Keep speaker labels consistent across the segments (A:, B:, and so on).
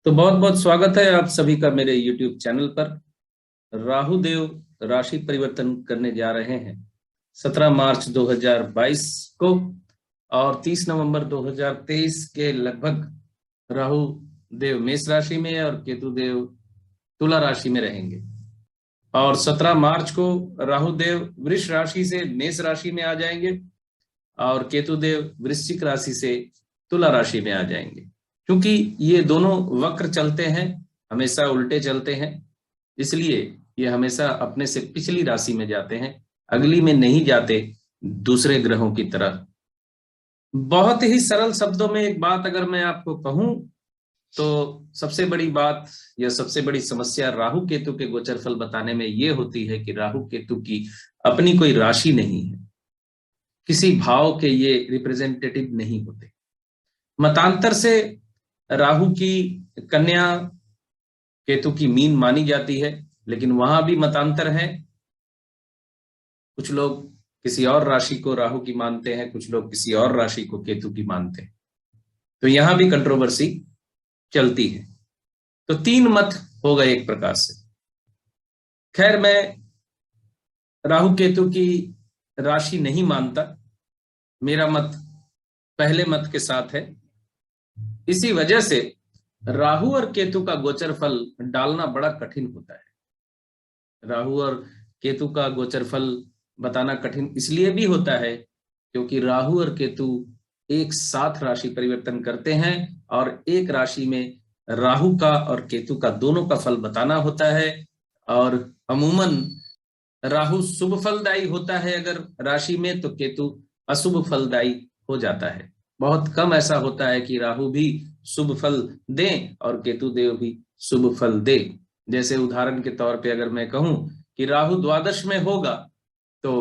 A: तो बहुत बहुत स्वागत है आप सभी का मेरे YouTube चैनल पर। राहु देव राशि परिवर्तन करने जा रहे हैं 17 मार्च 2022 को और 30 नवंबर 2023 के लगभग राहु देव मेष राशि में और केतु देव तुला राशि में रहेंगे। और 17 मार्च को राहु देव वृष राशि से मेष राशि में आ जाएंगे और केतु देव वृश्चिक राशि से तुला राशि में आ जाएंगे। क्योंकि ये दोनों वक्र चलते हैं, हमेशा उल्टे चलते हैं, इसलिए ये हमेशा अपने से पिछली राशि में जाते हैं, अगली में नहीं जाते दूसरे ग्रहों की तरह। बहुत ही सरल शब्दों में एक बात अगर मैं आपको कहूं तो सबसे बड़ी बात या सबसे बड़ी समस्या राहु केतु के गोचर फल बताने में ये होती है कि राहु केतु की अपनी कोई राशि नहीं है, किसी भाव के ये रिप्रेजेंटेटिव नहीं होते। मतांतर से राहु की कन्या केतु की मीन मानी जाती है, लेकिन वहां भी मतांतर है। कुछ लोग किसी और राशि को राहु की मानते हैं, कुछ लोग किसी और राशि को केतु की मानते हैं, तो यहां भी कंट्रोवर्सी चलती है। तो तीन मत हो गए एक प्रकार से। खैर, मैं राहु केतु की राशि नहीं मानता, मेरा मत पहले मत के साथ है। इसी वजह से राहु और केतु का गोचर फल डालना बड़ा कठिन होता है। राहु और केतु का गोचर फल बताना कठिन इसलिए भी होता है क्योंकि राहु और केतु एक साथ राशि परिवर्तन करते हैं और एक राशि में राहु का और केतु का दोनों का फल बताना होता है। और अमूमन राहु शुभ फलदायी होता है अगर राशि में, तो केतु अशुभ फलदायी हो जाता है। बहुत कम ऐसा होता है कि राहु भी शुभ फल दें और केतु देव भी शुभ फल दे। जैसे उदाहरण के तौर पे अगर मैं कहूं कि राहु द्वादश में होगा तो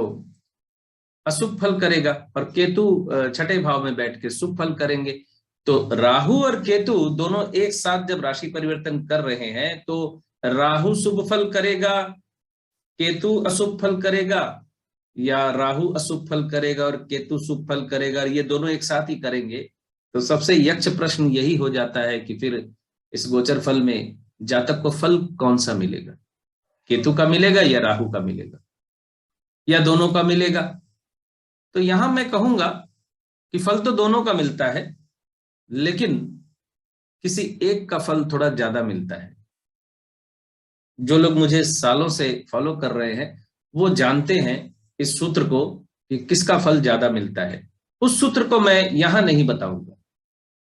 A: अशुभ फल करेगा और केतु छठे भाव में बैठ के शुभ फल करेंगे। तो राहु और केतु दोनों एक साथ जब राशि परिवर्तन कर रहे हैं तो राहु शुभ फल करेगा, केतु अशुभ फल करेगा, या राहु अशुभ फल करेगा और केतु शुभ फल करेगा, ये दोनों एक साथ ही करेंगे। तो सबसे यक्ष प्रश्न यही हो जाता है कि फिर इस गोचर फल में जातक को फल कौन सा मिलेगा, केतु का मिलेगा या राहु का मिलेगा या दोनों का मिलेगा। तो यहां मैं कहूंगा कि फल तो दोनों का मिलता है, लेकिन किसी एक का फल थोड़ा ज्यादा मिलता है। जो लोग मुझे सालों से फॉलो कर रहे हैं वो जानते हैं इस सूत्र को कि किसका फल ज्यादा मिलता है। उस सूत्र को मैं यहां नहीं बताऊंगा,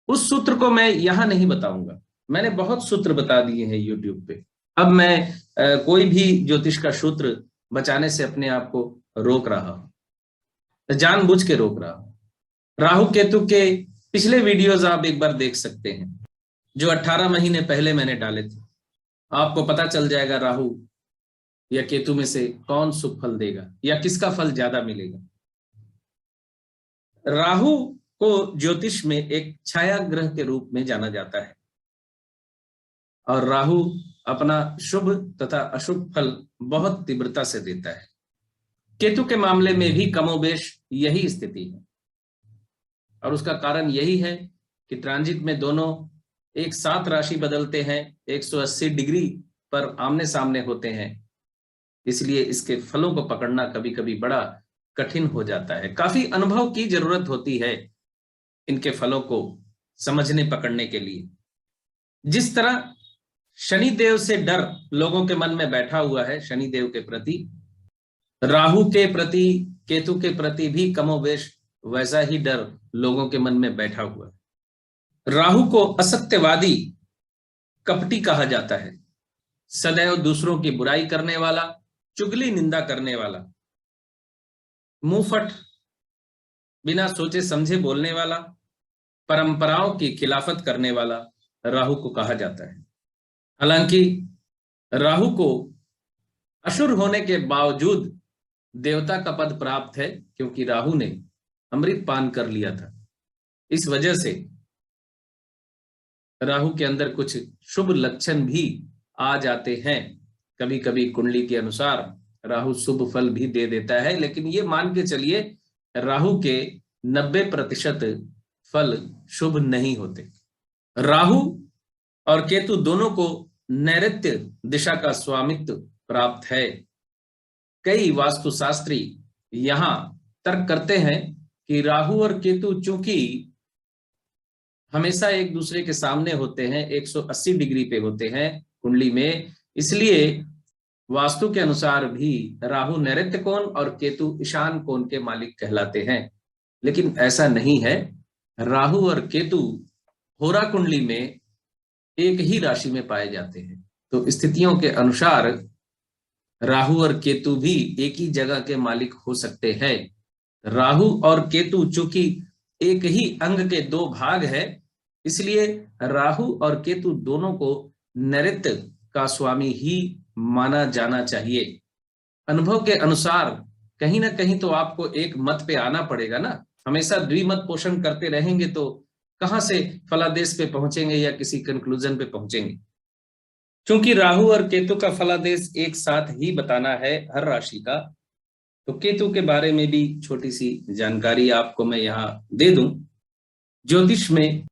A: उस सूत्र को मैं यहां नहीं बताऊंगा। मैंने बहुत सूत्र बता दिए हैं YouTube पे। अब मैं कोई भी ज्योतिष का सूत्र बचाने से अपने आप को रोक रहा हूं, जानबूझ के रोक रहा हूं। राहु केतु के पिछले वीडियोस आप एक बार देख सकते हैं, जो 18 महीने पहले मैंने डाले थे। आपको पता चल जाएगा राहु या केतु में से कौन शुभ फल देगा या किसका फल ज्यादा मिलेगा। राहु को ज्योतिष में एक छाया ग्रह के रूप में जाना जाता है और राहु अपना शुभ तथा अशुभ फल बहुत तीव्रता से देता है। केतु के मामले में भी कमोबेश यही स्थिति है और उसका कारण यही है कि ट्रांजिट में दोनों एक साथ राशि बदलते हैं, 180 डिग्री पर आमने सामने होते हैं, इसलिए इसके फलों को पकड़ना कभी कभी बड़ा कठिन हो जाता है। काफी अनुभव की जरूरत होती है इनके फलों को समझने पकड़ने के लिए। जिस तरह शनि देव से डर लोगों के मन में बैठा हुआ है शनि देव के प्रति, राहु के प्रति, केतु के प्रति भी कमोबेश वैसा ही डर लोगों के मन में बैठा हुआ है। राहु को असत्यवादी, कपटी कहा जाता है, सदैव दूसरों की बुराई करने वाला, चुगली निंदा करने वाला, मुंहफट, बिना सोचे समझे बोलने वाला, परंपराओं की खिलाफत करने वाला राहु को कहा जाता है। हालांकि राहु को असुर होने के बावजूद देवता का पद प्राप्त है क्योंकि राहु ने अमृत पान कर लिया था। इस वजह से राहु के अंदर कुछ शुभ लक्षण भी आ जाते हैं। कभी कभी कुंडली के अनुसार राहु शुभ फल भी दे देता है, लेकिन ये मान के चलिए राहु के 90% फल शुभ नहीं होते। राहु और केतु दोनों को नैऋत्य दिशा का स्वामित्व प्राप्त है। कई वास्तुशास्त्री यहां तर्क करते हैं कि राहु और केतु चूंकि हमेशा एक दूसरे के सामने होते हैं, 180 डिग्री पे होते हैं कुंडली में, इसलिए वास्तु के अनुसार भी राहु नैऋत्य कोण और केतु ईशान कोण के मालिक कहलाते हैं। लेकिन ऐसा नहीं है। राहु और केतु होरा कुंडली में एक ही राशि में पाए जाते हैं, तो स्थितियों के अनुसार राहु और केतु भी एक ही जगह के मालिक हो सकते हैं। राहु और केतु चूंकि एक ही अंग के दो भाग है, इसलिए राहु और केतु दोनों को नैऋत्य का स्वामी ही माना जाना चाहिए। अनुभव के अनुसार कहीं ना कहीं तो आपको एक मत पे आना पड़ेगा ना। हमेशा द्विमत पोषण करते रहेंगे तो कहां से फलादेश पे पहुंचेंगे या किसी कंक्लूजन पे पहुंचेंगे। क्योंकि राहु और केतु का फलादेश एक साथ ही बताना है हर राशि का, तो केतु के बारे में भी छोटी सी जानकारी आपको मैं यहाँ दे दूं। ज्योतिष में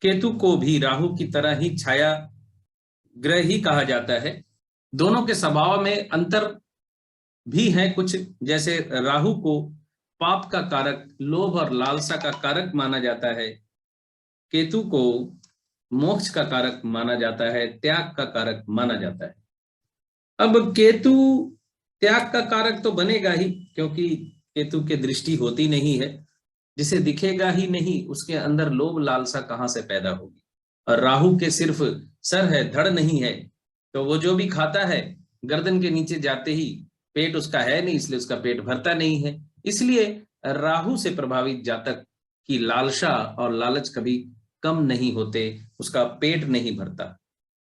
A: केतु को भी राहु की तरह ही छाया ग्रह ही कहा जाता है। दोनों के स्वभाव में अंतर भी है कुछ, जैसे राहु को पाप का कारक, लोभ और लालसा का कारक माना जाता है। केतु को मोक्ष का कारक माना जाता है, त्याग का कारक माना जाता है। अब केतु त्याग का कारक तो बनेगा ही, क्योंकि केतु की दृष्टि होती नहीं है, जिसे दिखेगा ही नहीं उसके अंदर लोभ लालसा कहां से पैदा होगी। और राहु के सिर्फ सर है, धड़ नहीं है, तो वो जो भी खाता है गर्दन के नीचे जाते ही पेट उसका है नहीं, इसलिए उसका पेट भरता नहीं है। इसलिए राहु से प्रभावित जातक की लालसा और लालच कभी कम नहीं होते, उसका पेट नहीं भरता।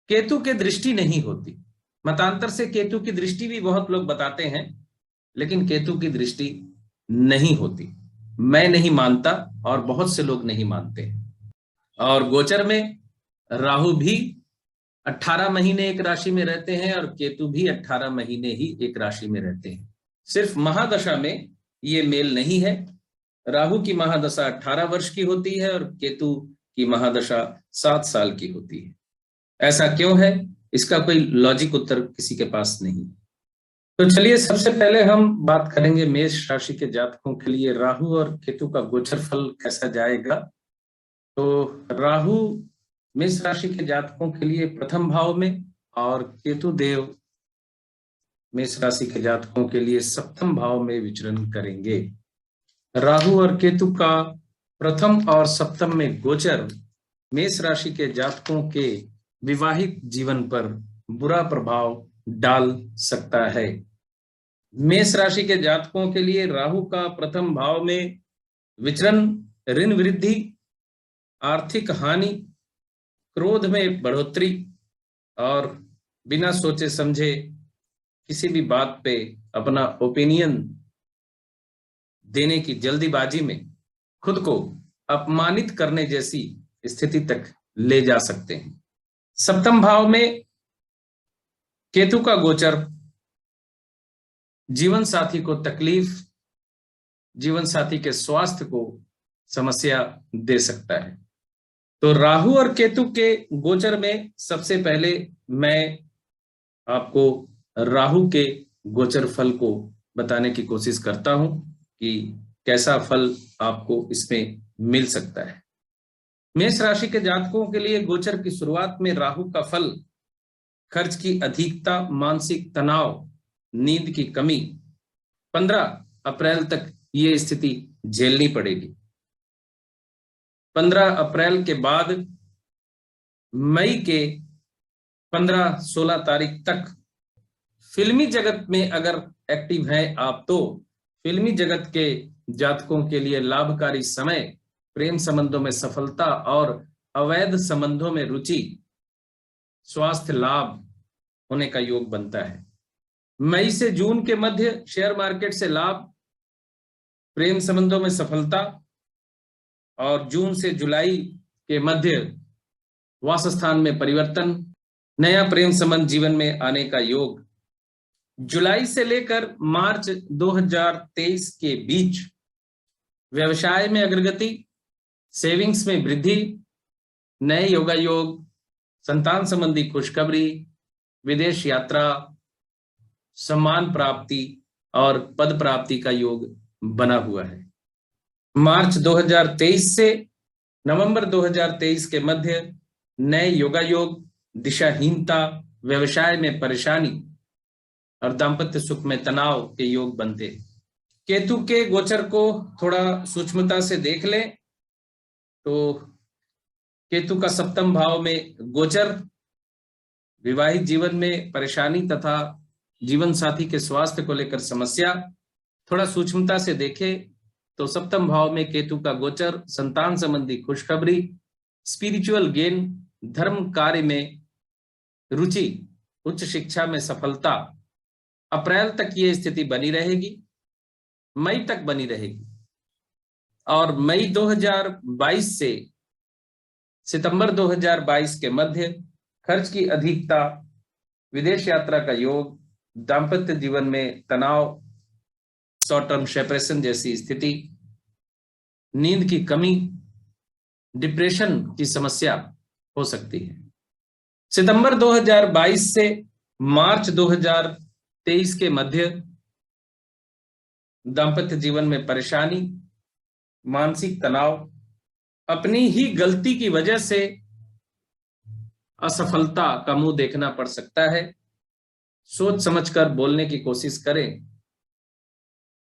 A: केतु के दृष्टि नहीं होती। मतांतर से केतु की दृष्टि भी बहुत लोग बताते हैं, लेकिन केतु की दृष्टि नहीं होती। मैं नहीं मानता और बहुत से लोग नहीं मानते। और गोचर में राहु भी 18 महीने एक राशि में रहते हैं और केतु भी 18 महीने ही एक राशि में रहते हैं। सिर्फ महादशा में ये मेल नहीं है। राहु की महादशा 18 वर्ष की होती है और केतु की महादशा 7 साल की होती है। ऐसा क्यों है, इसका कोई लॉजिक उत्तर किसी के पास नहीं। तो चलिए सबसे पहले हम बात करेंगे मेष राशि के जातकों के लिए राहु और केतु का गोचर फल कैसा जाएगा। तो राहु मेष राशि के जातकों के लिए प्रथम भाव में और केतु देव मेष राशि के जातकों के लिए सप्तम भाव में विचरण करेंगे। राहु और केतु का प्रथम और सप्तम में गोचर मेष राशि के जातकों के विवाहित जीवन पर बुरा प्रभाव डाल सकता है। मेष राशि के जातकों के लिए राहु का प्रथम भाव में विचरण ऋण वृद्धि, आर्थिक हानि, क्रोध में बढ़ोतरी और बिना सोचे समझे किसी भी बात पे अपना ओपिनियन देने की जल्दीबाजी में खुद को अपमानित करने जैसी स्थिति तक ले जा सकते हैं। सप्तम भाव में केतु का गोचर जीवन साथी को तकलीफ, जीवन साथी के स्वास्थ्य को समस्या दे सकता है। तो राहु और केतु के गोचर में सबसे पहले मैं आपको राहु के गोचर फल को बताने की कोशिश करता हूं कि कैसा फल आपको इसमें मिल सकता है। मेष राशि के जातकों के लिए गोचर की शुरुआत में राहु का फल खर्च की अधिकता, मानसिक तनाव, नींद की कमी, 15 अप्रैल तक ये स्थिति झेलनी पड़ेगी। 15 अप्रैल के बाद मई के 15-16 तारीख तक फिल्मी जगत में अगर एक्टिव हैं आप, तो फिल्मी जगत के जातकों के लिए लाभकारी समय, प्रेम संबंधों में सफलता और अवैध संबंधों में रुचि, स्वास्थ्य लाभ होने का योग बनता है। मई से जून के मध्य शेयर मार्केट से लाभ, प्रेम संबंधों में सफलता और जून से जुलाई के मध्य वासस्थान में परिवर्तन, नया प्रेम संबंध जीवन में आने का योग। जुलाई से लेकर मार्च 2023 के बीच व्यवसाय में अग्रगति, सेविंग्स में वृद्धि, नए योगा योग, संतान संबंधी खुशखबरी, विदेश यात्रा, सम्मान प्राप्ति और पद प्राप्ति का योग बना हुआ है। मार्च 2023 से नवंबर 2023 के मध्य नए योगायोग, दिशाहीनता, व्यवसाय में परेशानी और दाम्पत्य सुख में तनाव के योग बनते। केतु के गोचर को थोड़ा सूक्ष्मता से देख लें तो केतु का सप्तम भाव में गोचर विवाहित जीवन में परेशानी तथा जीवन साथी के स्वास्थ्य को लेकर समस्या। थोड़ा सूक्ष्मता से देखें तो सप्तम भाव में केतु का गोचर संतान संबंधी खुशखबरी, स्पिरिचुअल गेन, धर्म कार्य में रुचि, उच्च शिक्षा में सफलता। अप्रैल तक ये स्थिति बनी रहेगी, मई तक बनी रहेगी और मई 2022 से सितंबर 2022 के मध्य खर्च की अधिकता, विदेश यात्रा का योग, दाम्पत्य जीवन में तनाव, शॉर्ट टर्म सेपरेशन जैसी स्थिति, नींद की कमी, डिप्रेशन की समस्या हो सकती है। सितंबर 2022 से मार्च 2023 के मध्य दाम्पत्य जीवन में परेशानी, मानसिक तनाव, अपनी ही गलती की वजह से असफलता का मुंह देखना पड़ सकता है। सोच समझकर बोलने की कोशिश करें,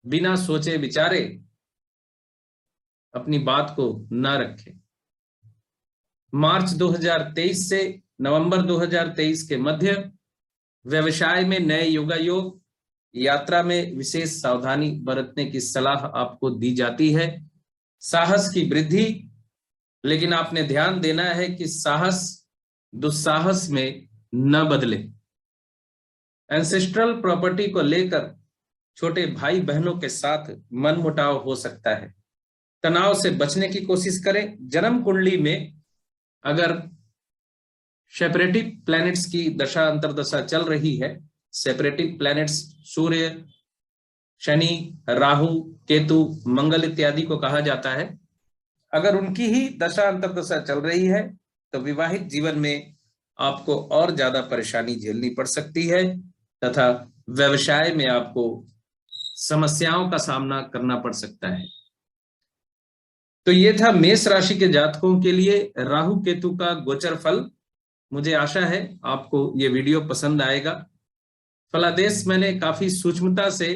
A: बिना सोचे विचारे अपनी बात को न रखें। मार्च 2023 से नवंबर 2023 के मध्य व्यवसाय में नए योगायोग, यात्रा में विशेष सावधानी बरतने की सलाह आपको दी जाती है। साहस की वृद्धि, लेकिन आपने ध्यान देना है कि साहस दुस्साहस में न बदले। एंसेस्ट्रल प्रॉपर्टी को लेकर छोटे भाई बहनों के साथ मनमुटाव हो सकता है। तनाव से बचने की कोशिश करें। जन्म कुंडली में अगर सेपरेटिव प्लैनेट्स की दशा अंतरदशा चल रही है, सेपरेटिव प्लैनेट्स सूर्य, शनि, राहु, केतु, मंगल इत्यादि को कहा जाता है, अगर उनकी ही दशा अंतरदशा चल रही है तो विवाहित जीवन में आपको और ज्यादा परेशानी झेलनी पड़ सकती है तथा व्यवसाय में आपको समस्याओं का सामना करना पड़ सकता है। तो ये था मेष राशि के जातकों के लिए राहु केतु का गोचर फल। मुझे आशा है आपको ये वीडियो पसंद आएगा। फलादेश मैंने काफी सूक्ष्मता से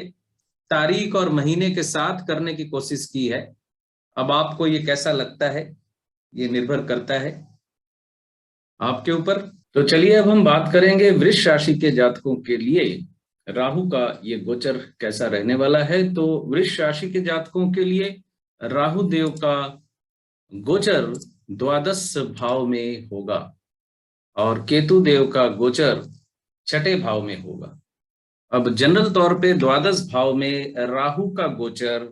A: तारीख और महीने के साथ करने की कोशिश की है। अब आपको ये कैसा लगता है ये निर्भर करता है आपके ऊपर। तो चलिए अब हम बात करेंगे वृष राशि के जातकों के लिए राहु का ये गोचर कैसा रहने वाला है। तो वृष राशि के जातकों के लिए राहु देव का गोचर द्वादश भाव में होगा और केतु देव का गोचर छठे भाव में होगा। अब जनरल तौर पे द्वादश भाव में राहु का गोचर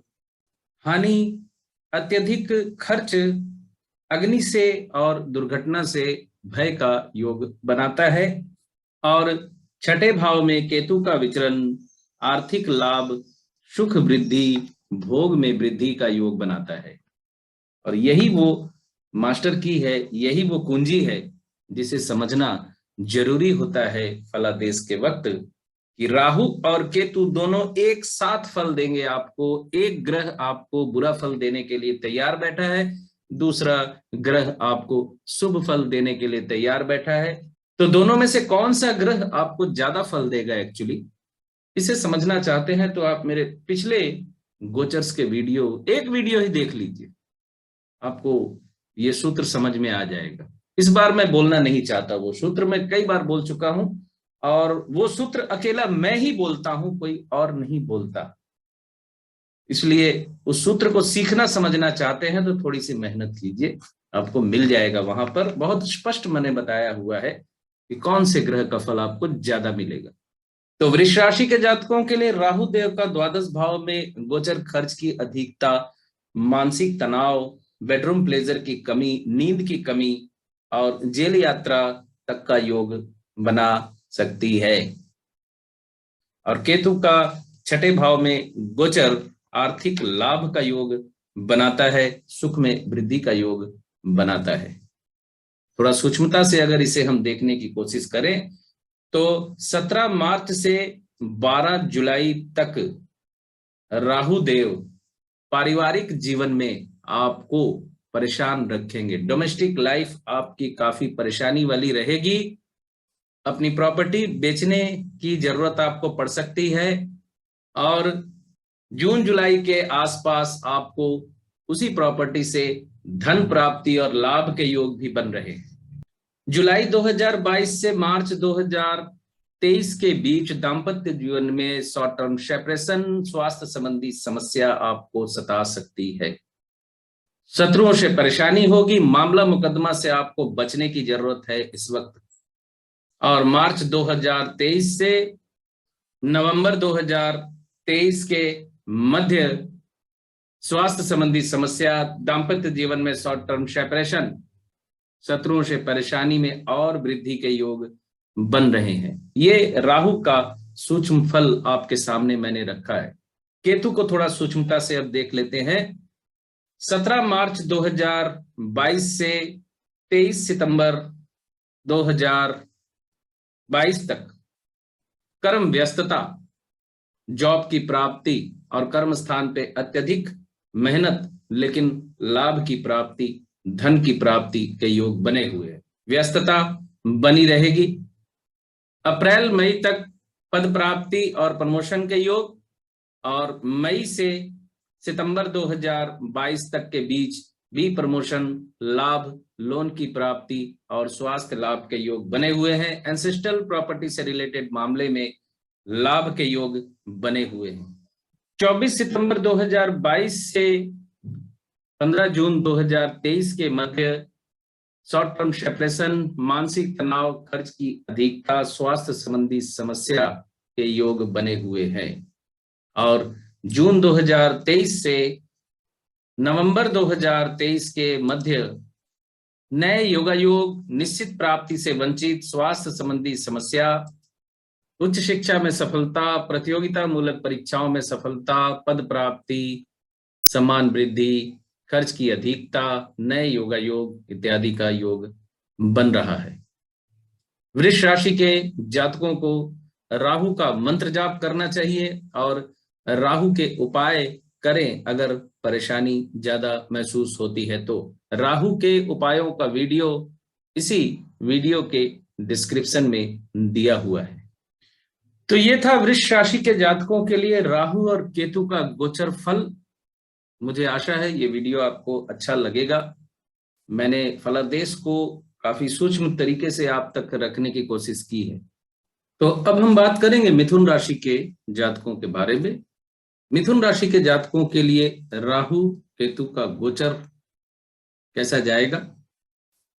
A: हानि, अत्यधिक खर्च, अग्नि से और दुर्घटना से भय का योग बनाता है और छठे भाव में केतु का विचरण आर्थिक लाभ, सुख वृद्धि, भोग में वृद्धि का योग बनाता है। और यही वो मास्टर की है, यही वो कुंजी है जिसे समझना जरूरी होता है फलादेश के वक्त कि राहु और केतु दोनों एक साथ फल देंगे आपको। एक ग्रह आपको बुरा फल देने के लिए तैयार बैठा है, दूसरा ग्रह आपको शुभ फल देने के लिए तैयार बैठा है। तो दोनों में से कौन सा ग्रह आपको ज्यादा फल देगा एक्चुअली, इसे समझना चाहते हैं तो आप मेरे पिछले गोचर्स के एक वीडियो ही देख लीजिए, आपको ये सूत्र समझ में आ जाएगा। इस बार मैं बोलना नहीं चाहता, वो सूत्र मैं कई बार बोल चुका हूं और वो सूत्र अकेला मैं ही बोलता हूं, कोई और नहीं बोलता। इसलिए उस सूत्र को सीखना समझना चाहते हैं तो थोड़ी सी मेहनत कीजिए, आपको मिल जाएगा। वहां पर बहुत स्पष्ट मैंने बताया हुआ है कि कौन से ग्रह का फल आपको ज्यादा मिलेगा। तो वृष राशि के जातकों के लिए राहु देव का द्वादश भाव में गोचर खर्च की अधिकता, मानसिक तनाव, बेडरूम प्लेजर की कमी, नींद की कमी और जेल यात्रा तक का योग बना सकती है। और केतु का छठे भाव में गोचर आर्थिक लाभ का योग बनाता है, सुख में वृद्धि का योग बनाता है। थोड़ा सूक्ष्मता से अगर इसे हम देखने की कोशिश करें तो 17 मार्च से 12 जुलाई तक राहु देव पारिवारिक जीवन में आपको परेशान रखेंगे। डोमेस्टिक लाइफ आपकी काफी परेशानी वाली रहेगी। अपनी प्रॉपर्टी बेचने की जरूरत आपको पड़ सकती है और जून जुलाई के आसपास आपको उसी प्रॉपर्टी से धन प्राप्ति और लाभ के योग भी बन रहे हैं। जुलाई 2022 से मार्च 2023 के बीच दाम्पत्य जीवन में शॉर्ट टर्म सेपरेशन, स्वास्थ्य संबंधी समस्या आपको सता सकती है। शत्रुओं से परेशानी होगी, मामला मुकदमा से आपको बचने की जरूरत है इस वक्त। और मार्च 2023 से नवंबर 2023 के मध्य स्वास्थ्य संबंधी समस्या, दाम्पत्य जीवन में शॉर्ट टर्म सेपरेशन, शत्रुओं से परेशानी में और वृद्धि के योग बन रहे हैं। ये राहु का सूक्ष्म फल आपके सामने मैंने रखा है। केतु को थोड़ा सूक्ष्मता से अब देख लेते हैं। 17 मार्च 2022 से 23 सितंबर 2022 तक कर्म व्यस्तता, जॉब की प्राप्ति और कर्म स्थान पे अत्यधिक मेहनत लेकिन लाभ की प्राप्ति, धन की प्राप्ति के योग बने हुए हैं। व्यस्तता बनी रहेगी। अप्रैल मई तक पद प्राप्ति और प्रमोशन के योग और मई से सितंबर 2022 तक के बीच भी प्रमोशन, लाभ, लोन की प्राप्ति और स्वास्थ्य लाभ के योग बने हुए हैं। एंसेस्ट्रल प्रॉपर्टी से रिलेटेड मामले में लाभ के योग बने हुए हैं। 24 सितंबर 2022 से 15 जून 2023 के मध्य शॉर्ट टर्म सेपरेशन, मानसिक तनाव, खर्च की अधिकता, स्वास्थ्य संबंधी समस्या के योग बने हुए हैं। और जून 2023 से नवंबर 2023 के मध्य नए योगायोग, निश्चित प्राप्ति से वंचित, स्वास्थ्य संबंधी समस्या, उच्च शिक्षा में सफलता, प्रतियोगिता मूलक परीक्षाओं में सफलता, पद प्राप्ति, सम्मान वृद्धि, खर्च की अधिकता, नए योगायोग इत्यादि का योग बन रहा है। वृष राशि के जातकों को राहु का मंत्र जाप करना चाहिए और राहु के उपाय करें अगर परेशानी ज्यादा महसूस होती है तो। राहु के उपायों का वीडियो इसी वीडियो के डिस्क्रिप्शन में दिया हुआ है। तो ये था वृष राशि के जातकों के लिए राहु और केतु का गोचर फल। मुझे आशा है ये वीडियो आपको अच्छा लगेगा। मैंने फलादेश को काफी सूक्ष्म तरीके से आप तक रखने की कोशिश की है। तो अब हम बात करेंगे मिथुन राशि के जातकों के बारे में। मिथुन राशि के जातकों के लिए राहु केतु का गोचर कैसा जाएगा?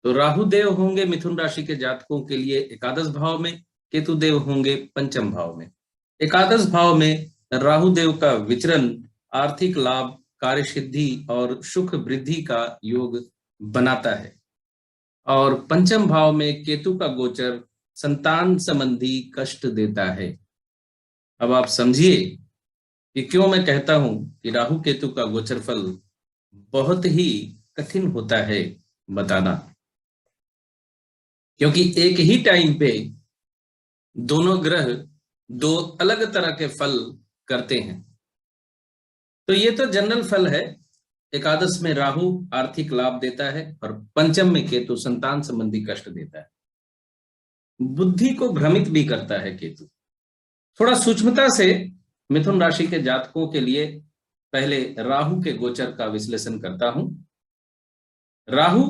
A: तो राहु देव होंगे मिथुन राशि के जातकों के लिए एकादश भाव में, केतु देव होंगे पंचम भाव में। एकादश भाव में राहु देव का विचरण आर्थिक लाभ, कार्य सिद्धि और सुख वृद्धि का योग बनाता है और पंचम भाव में केतु का गोचर संतान संबंधी कष्ट देता है। अब आप समझिए कि क्यों मैं कहता हूं कि राहु केतु का गोचर फल बहुत ही कठिन होता है बताना, क्योंकि एक ही टाइम पे दोनों ग्रह दो अलग तरह के फल करते हैं। तो ये तो जनरल फल है। एकादश में राहु आर्थिक लाभ देता है और पंचम में केतु संतान संबंधी कष्ट देता है। बुद्धि को भ्रमित भी करता है केतु। थोड़ा सूक्ष्मता से मिथुन राशि के जातकों के लिए पहले राहु के गोचर का विश्लेषण करता हूं। राहु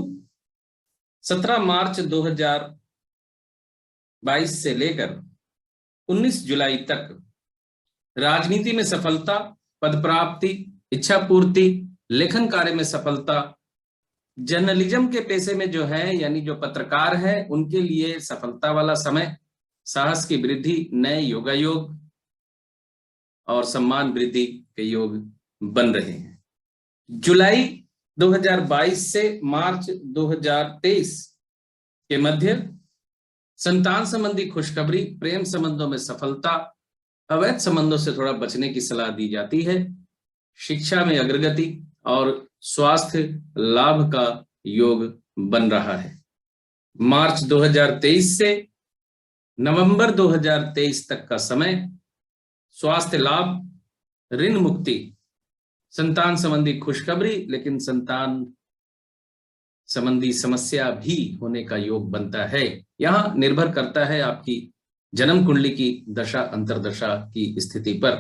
A: 17 मार्च 2022 से लेकर 19 जुलाई तक राजनीति में सफलता, पद प्राप्ति, इच्छा पूर्ति, लेखन कार्य में सफलता, जर्नलिज्म के पेशे में जो है यानी जो पत्रकार है उनके लिए सफलता वाला समय, साहस की वृद्धि, नए योगायोग और सम्मान वृद्धि के योग बन रहे हैं। जुलाई 2022 से मार्च 2023 के मध्य संतान संबंधी खुशखबरी, प्रेम संबंधों में सफलता, अवैध संबंधों से थोड़ा बचने की सलाह दी जाती है, शिक्षा में अग्रगति और स्वास्थ्य लाभ का योग बन रहा है। मार्च 2023 से नवंबर 2023 तक का समय, स्वास्थ्य लाभ, ऋण मुक्ति, संतान संबंधी खुशखबरी, लेकिन संतान संबंधी समस्या भी होने का योग बनता है। यहां निर्भर करता है आपकी जन्म कुंडली की दशा अंतरदशा की स्थिति पर।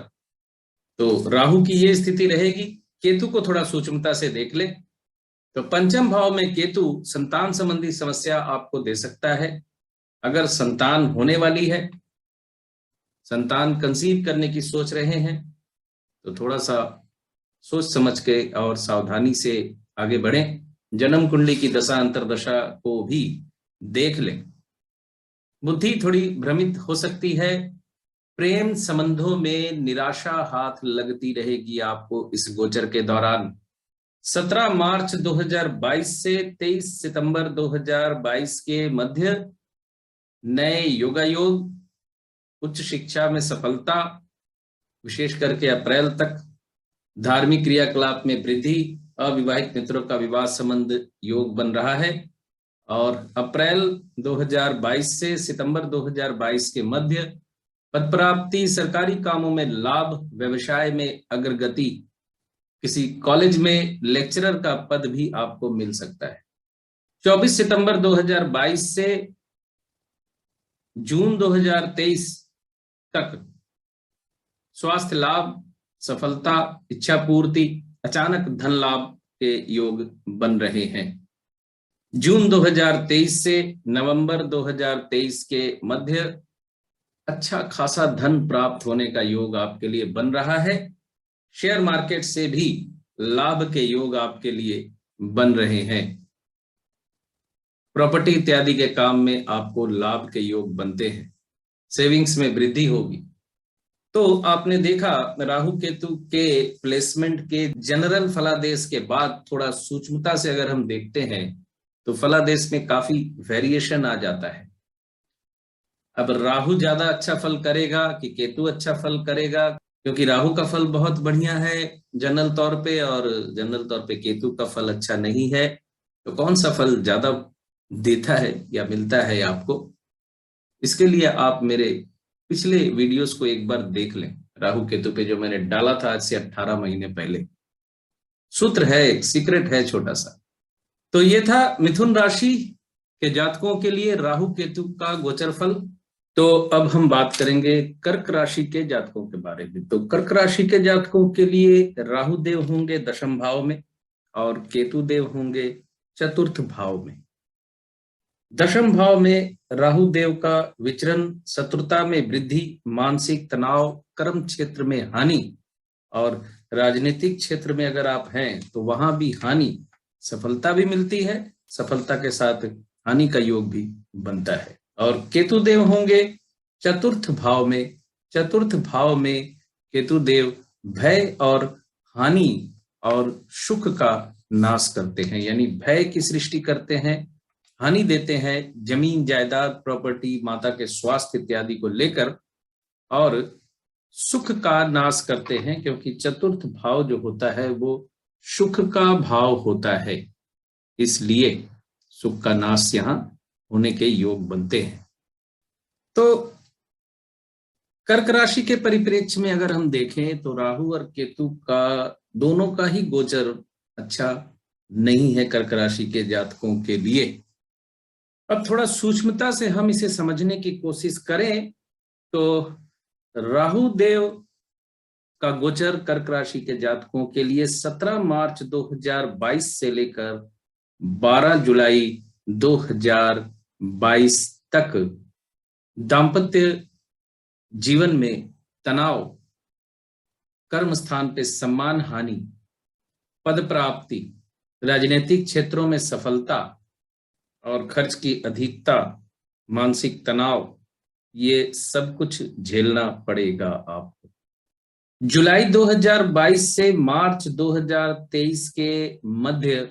A: तो राहु की ये स्थिति रहेगी। केतु को थोड़ा सूक्ष्मता से देख ले तो पंचम भाव में केतु संतान संबंधी समस्या आपको दे सकता है। अगर संतान होने वाली है, संतान कंसीव करने की सोच रहे हैं, तो थोड़ा सा सोच समझ के और सावधानी से आगे बढ़ें। जन्म कुंडली की दशा अंतरदशा को भी देख लें। बुद्धि थोड़ी भ्रमित हो सकती है। प्रेम संबंधों में निराशा हाथ लगती रहेगी आपको इस गोचर के दौरान। 17 मार्च 2022 से 23 सितंबर 2022 के मध्य नए योगायोग, उच्च शिक्षा में सफलता, विशेष करके अप्रैल तक धार्मिक क्रियाकलाप में वृद्धि, अविवाहित मित्रों का विवाह संबंध योग बन रहा है। और अप्रैल 2022 से सितंबर 2022 के मध्य पद प्राप्ति, सरकारी कामों में लाभ, व्यवसाय में अग्रगति, किसी कॉलेज में लेक्चरर का पद भी आपको मिल सकता है। 24 सितंबर 2022 से जून 2023 तक स्वास्थ्य लाभ, सफलता, इच्छा पूर्ति, अचानक धन लाभ के योग बन रहे हैं। जून 2023 से नवंबर 2023 के मध्य अच्छा खासा धन प्राप्त होने का योग आपके लिए बन रहा है। शेयर मार्केट से भी लाभ के योग आपके लिए बन रहे हैं। प्रॉपर्टी इत्यादि के काम में आपको लाभ के योग बनते हैं। सेविंग्स में वृद्धि होगी। तो आपने देखा राहु केतु के प्लेसमेंट के जनरल फलादेश के बाद थोड़ा सूक्ष्मता से अगर हम देखते हैं तो फलादेश में काफी वेरिएशन आ जाता है। अब राहु ज्यादा अच्छा फल करेगा कि केतु अच्छा फल करेगा, क्योंकि राहु का फल बहुत बढ़िया है जनरल तौर पे और जनरल तौर पे केतु का फल अच्छा नहीं है। तो कौन सा फल ज्यादा देता है या मिलता है आपको, इसके लिए आप मेरे पिछले वीडियोस को एक बार देख लें। राहु केतु पे जो मैंने डाला था आज से 18 महीने पहले, सूत्र है, एक सीक्रेट है छोटा सा। तो ये था मिथुन राशि के जातकों के लिए राहु केतु का गोचर फल। तो अब हम बात करेंगे कर्क राशि के जातकों के बारे में। तो कर्क राशि के जातकों के लिए राहु देव होंगे दशम भाव में और केतु देव होंगे चतुर्थ भाव में। दशम भाव में राहु देव का विचरण शत्रुता में वृद्धि, मानसिक तनाव, कर्म क्षेत्र में हानि और राजनीतिक क्षेत्र में अगर आप हैं तो वहां भी हानि, सफलता भी मिलती है, सफलता के साथ हानि का योग भी बनता है। और केतु देव होंगे चतुर्थ भाव में। चतुर्थ भाव में केतु देव भय और हानि और सुख का नाश करते हैं, यानी भय की सृष्टि करते हैं, हानि देते हैं जमीन जायदाद, प्रॉपर्टी, माता के स्वास्थ्य इत्यादि को लेकर, और सुख का नाश करते हैं, क्योंकि चतुर्थ भाव जो होता है वो सुख का भाव होता है, इसलिए सुख का नाश यहाँ होने के योग बनते हैं। तो कर्क राशि के परिप्रेक्ष्य में अगर हम देखें तो राहु और केतु का दोनों का ही गोचर अच्छा नहीं है कर्क राशि के जातकों के लिए। अब थोड़ा सूक्ष्मता से हम इसे समझने की कोशिश करें तो राहु देव का गोचर कर्क राशि के जातकों के लिए 17 मार्च 2022 से लेकर 12 जुलाई 2022 तक दाम्पत्य जीवन में तनाव, कर्म स्थान पे सम्मान हानि, पद प्राप्ति, राजनीतिक क्षेत्रों में सफलता और खर्च की अधिकता, मानसिक तनाव, ये सब कुछ झेलना पड़ेगा आपको। जुलाई 2022 से मार्च 2023 के मध्य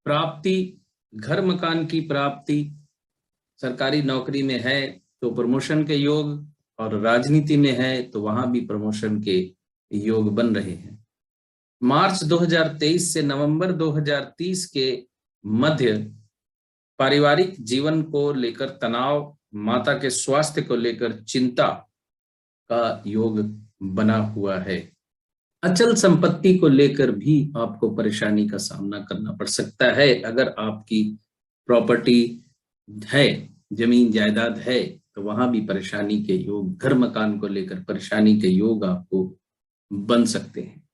A: प्राप्ति, घर मकान की प्राप्ति, सरकारी नौकरी में है तो प्रमोशन के योग, और राजनीति में है तो वहां भी प्रमोशन के योग बन रहे हैं। मार्च 2023 से नवंबर 2030 के मध्य पारिवारिक जीवन को लेकर तनाव, माता के स्वास्थ्य को लेकर चिंता का योग बना हुआ है। अचल संपत्ति को लेकर भी आपको परेशानी का सामना करना पड़ सकता है। अगर आपकी प्रॉपर्टी है, जमीन जायदाद है, तो वहां भी परेशानी के योग, घर मकान को लेकर परेशानी के योग आपको बन सकते हैं।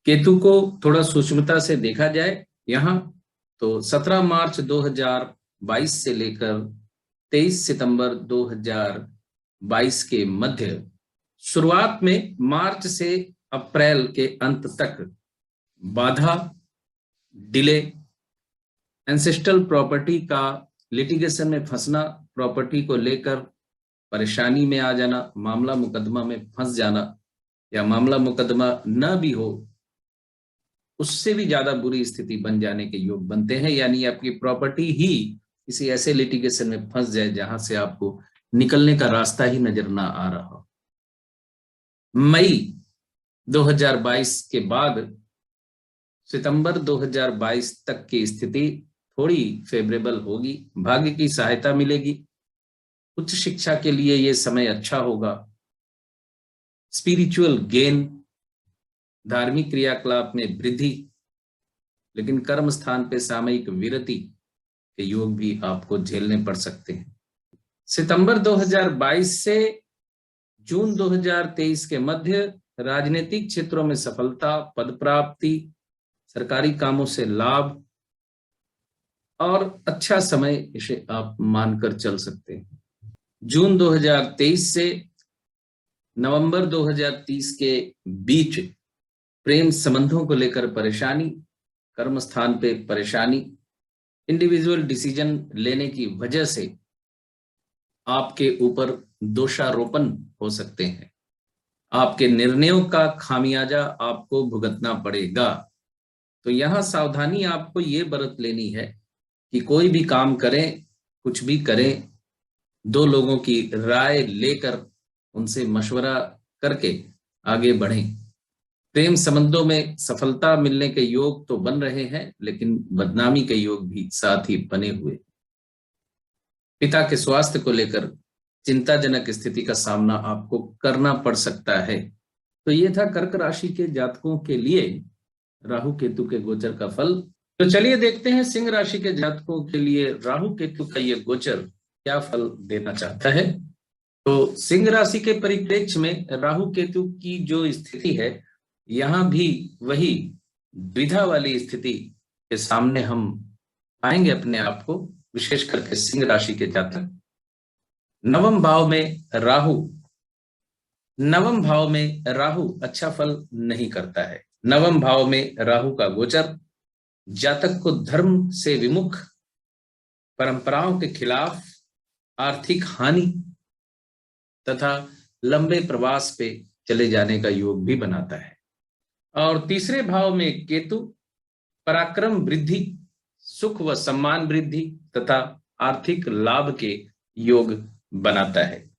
A: केतु को थोड़ा सूक्ष्मता से देखा जाए यहाँ, तो 17 मार्च 2022 से लेकर 23 सितंबर 2022 के मध्य, शुरुआत में मार्च से अप्रैल के अंत तक बाधा, डिले, एंसेस्ट्रल प्रॉपर्टी का लिटिगेशन में फंसना, प्रॉपर्टी को लेकर परेशानी में आ जाना, मामला मुकदमा में फंस जाना, या मामला मुकदमा न भी हो उससे भी ज्यादा बुरी स्थिति बन जाने के योग बनते हैं। यानी आपकी प्रॉपर्टी ही किसी ऐसे लिटिगेशन में फंस जाए जहां से आपको निकलने का रास्ता ही नजर ना आ रहा हो। मई 2022 के बाद सितंबर 2022 तक की स्थिति थोड़ी फेवरेबल होगी, भाग्य की सहायता मिलेगी, उच्च शिक्षा के लिए यह समय अच्छा होगा, स्पिरिचुअल गेन, धार्मिक क्रियाकलाप में वृद्धि, लेकिन कर्म स्थान पे सामयिक विरति के योग भी आपको झेलने पड़ सकते हैं। सितंबर 2022 से जून 2023 के मध्य राजनीतिक क्षेत्रों में सफलता, पद प्राप्ति, सरकारी कामों से लाभ और अच्छा समय इसे आप मानकर चल सकते हैं। जून 2023 से नवंबर 2030 के बीच प्रेम संबंधों को लेकर परेशानी, कर्म स्थान पे परेशानी, इंडिविजुअल डिसीजन लेने की वजह से आपके ऊपर दोषारोपण हो सकते हैं। आपके निर्णयों का खामियाजा आपको भुगतना पड़ेगा। तो यहां सावधानी आपको ये बरत लेनी है कि कोई भी काम करें, कुछ भी करें, दो लोगों की राय लेकर उनसे मशवरा करके आगे बढ़ें। प्रेम संबंधों में सफलता मिलने के योग तो बन रहे हैं, लेकिन बदनामी के योग भी साथ ही बने हुए। पिता के स्वास्थ्य को लेकर चिंताजनक स्थिति का सामना आपको करना पड़ सकता है। तो ये था कर्क राशि के जातकों के लिए राहु केतु के गोचर का फल। तो चलिए देखते हैं सिंह राशि के जातकों के लिए राहु केतु का ये गोचर क्या फल देना चाहता है। तो सिंह राशि के परिप्रेक्ष्य में राहु केतु की जो स्थिति है, यहाँ भी वही द्विधा वाली स्थिति के सामने हम पाएंगे अपने आप को, विशेष करके सिंह राशि के जातक। नवम भाव में राहु अच्छा फल नहीं करता है। नवम भाव में राहु का गोचर जातक को धर्म से विमुख, परंपराओं के खिलाफ, आर्थिक हानि तथा लंबे प्रवास पे चले जाने का योग भी बनाता है। और तीसरे भाव में केतु पराक्रम वृद्धि, सुख व सम्मान वृद्धि तथा आर्थिक लाभ के योग बनाता है।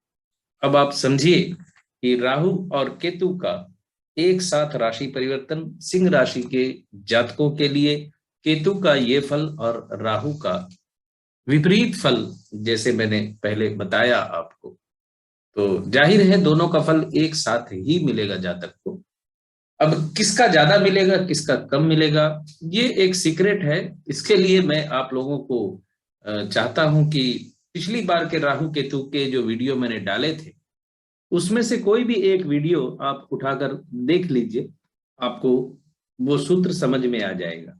A: अब आप समझिए कि राहु और केतु का एक साथ राशि परिवर्तन, सिंह राशि के जातकों के लिए केतु का ये फल और राहु का विपरीत फल, जैसे मैंने पहले बताया आपको, तो जाहिर है दोनों का फल एक साथ ही मिलेगा जातक को। अब किसका ज्यादा मिलेगा, किसका कम मिलेगा, ये एक सीक्रेट है। इसके लिए मैं आप लोगों को चाहता हूं कि पिछली बार के राहु केतु के जो वीडियो मैंने डाले थे, उसमें से कोई भी एक वीडियो आप उठाकर देख लीजिए, आपको वो सूत्र समझ में आ जाएगा।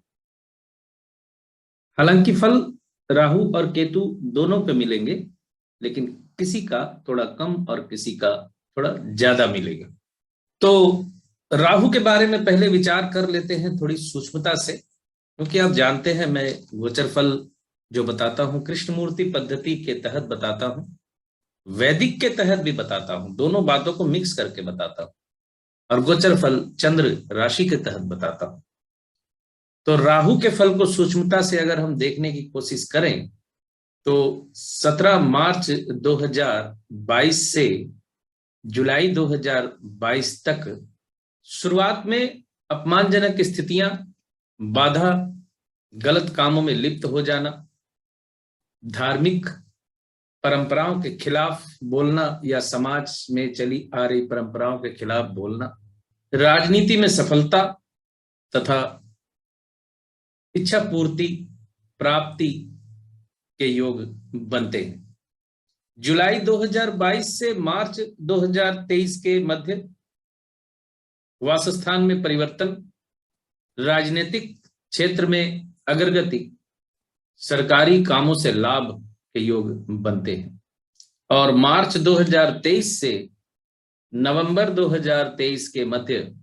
A: हालांकि फल राहु और केतु दोनों पे मिलेंगे, लेकिन किसी का थोड़ा कम और किसी का थोड़ा ज्यादा मिलेगा। तो राहु के बारे में पहले विचार कर लेते हैं थोड़ी सूक्ष्मता से, क्योंकि आप जानते हैं मैं गोचर फल जो बताता हूं कृष्णमूर्ति पद्धति के तहत बताता हूं, वैदिक के तहत भी बताता हूं, दोनों बातों को मिक्स करके बताता हूं, और गोचर फल चंद्र राशि के तहत बताता हूं। तो राहु के फल को सूक्ष्मता से अगर हम देखने की कोशिश करें तो 17 मार्च 2022 से जुलाई 2022 तक शुरुआत में अपमानजनक स्थितियां, बाधा, गलत कामों में लिप्त हो जाना, धार्मिक परंपराओं के खिलाफ बोलना या समाज में चली आ रही परंपराओं के खिलाफ बोलना, राजनीति में सफलता तथा इच्छा पूर्ति प्राप्ति के योग बनते हैं। जुलाई 2022 से मार्च 2023 के मध्य वासस्थान में परिवर्तन, राजनीतिक क्षेत्र में अग्रगति, सरकारी कामों से लाभ के योग बनते हैं। और मार्च 2023 से नवंबर 2023 के मध्य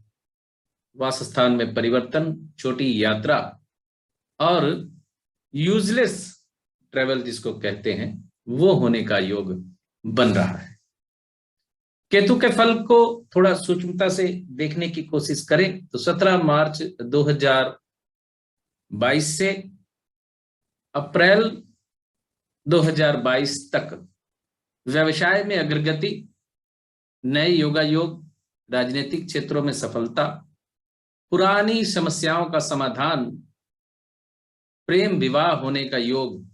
A: वासस्थान में परिवर्तन, छोटी यात्रा और यूजलेस ट्रेवल जिसको कहते हैं वो होने का योग बन रहा है। केतु के फल को थोड़ा सूक्ष्मता से देखने की कोशिश करें तो 17 मार्च 2022 से अप्रैल 2022 तक व्यवसाय में अग्रगति, नए योगायोग, राजनीतिक क्षेत्रों में सफलता, पुरानी समस्याओं का समाधान, प्रेम विवाह होने का योग,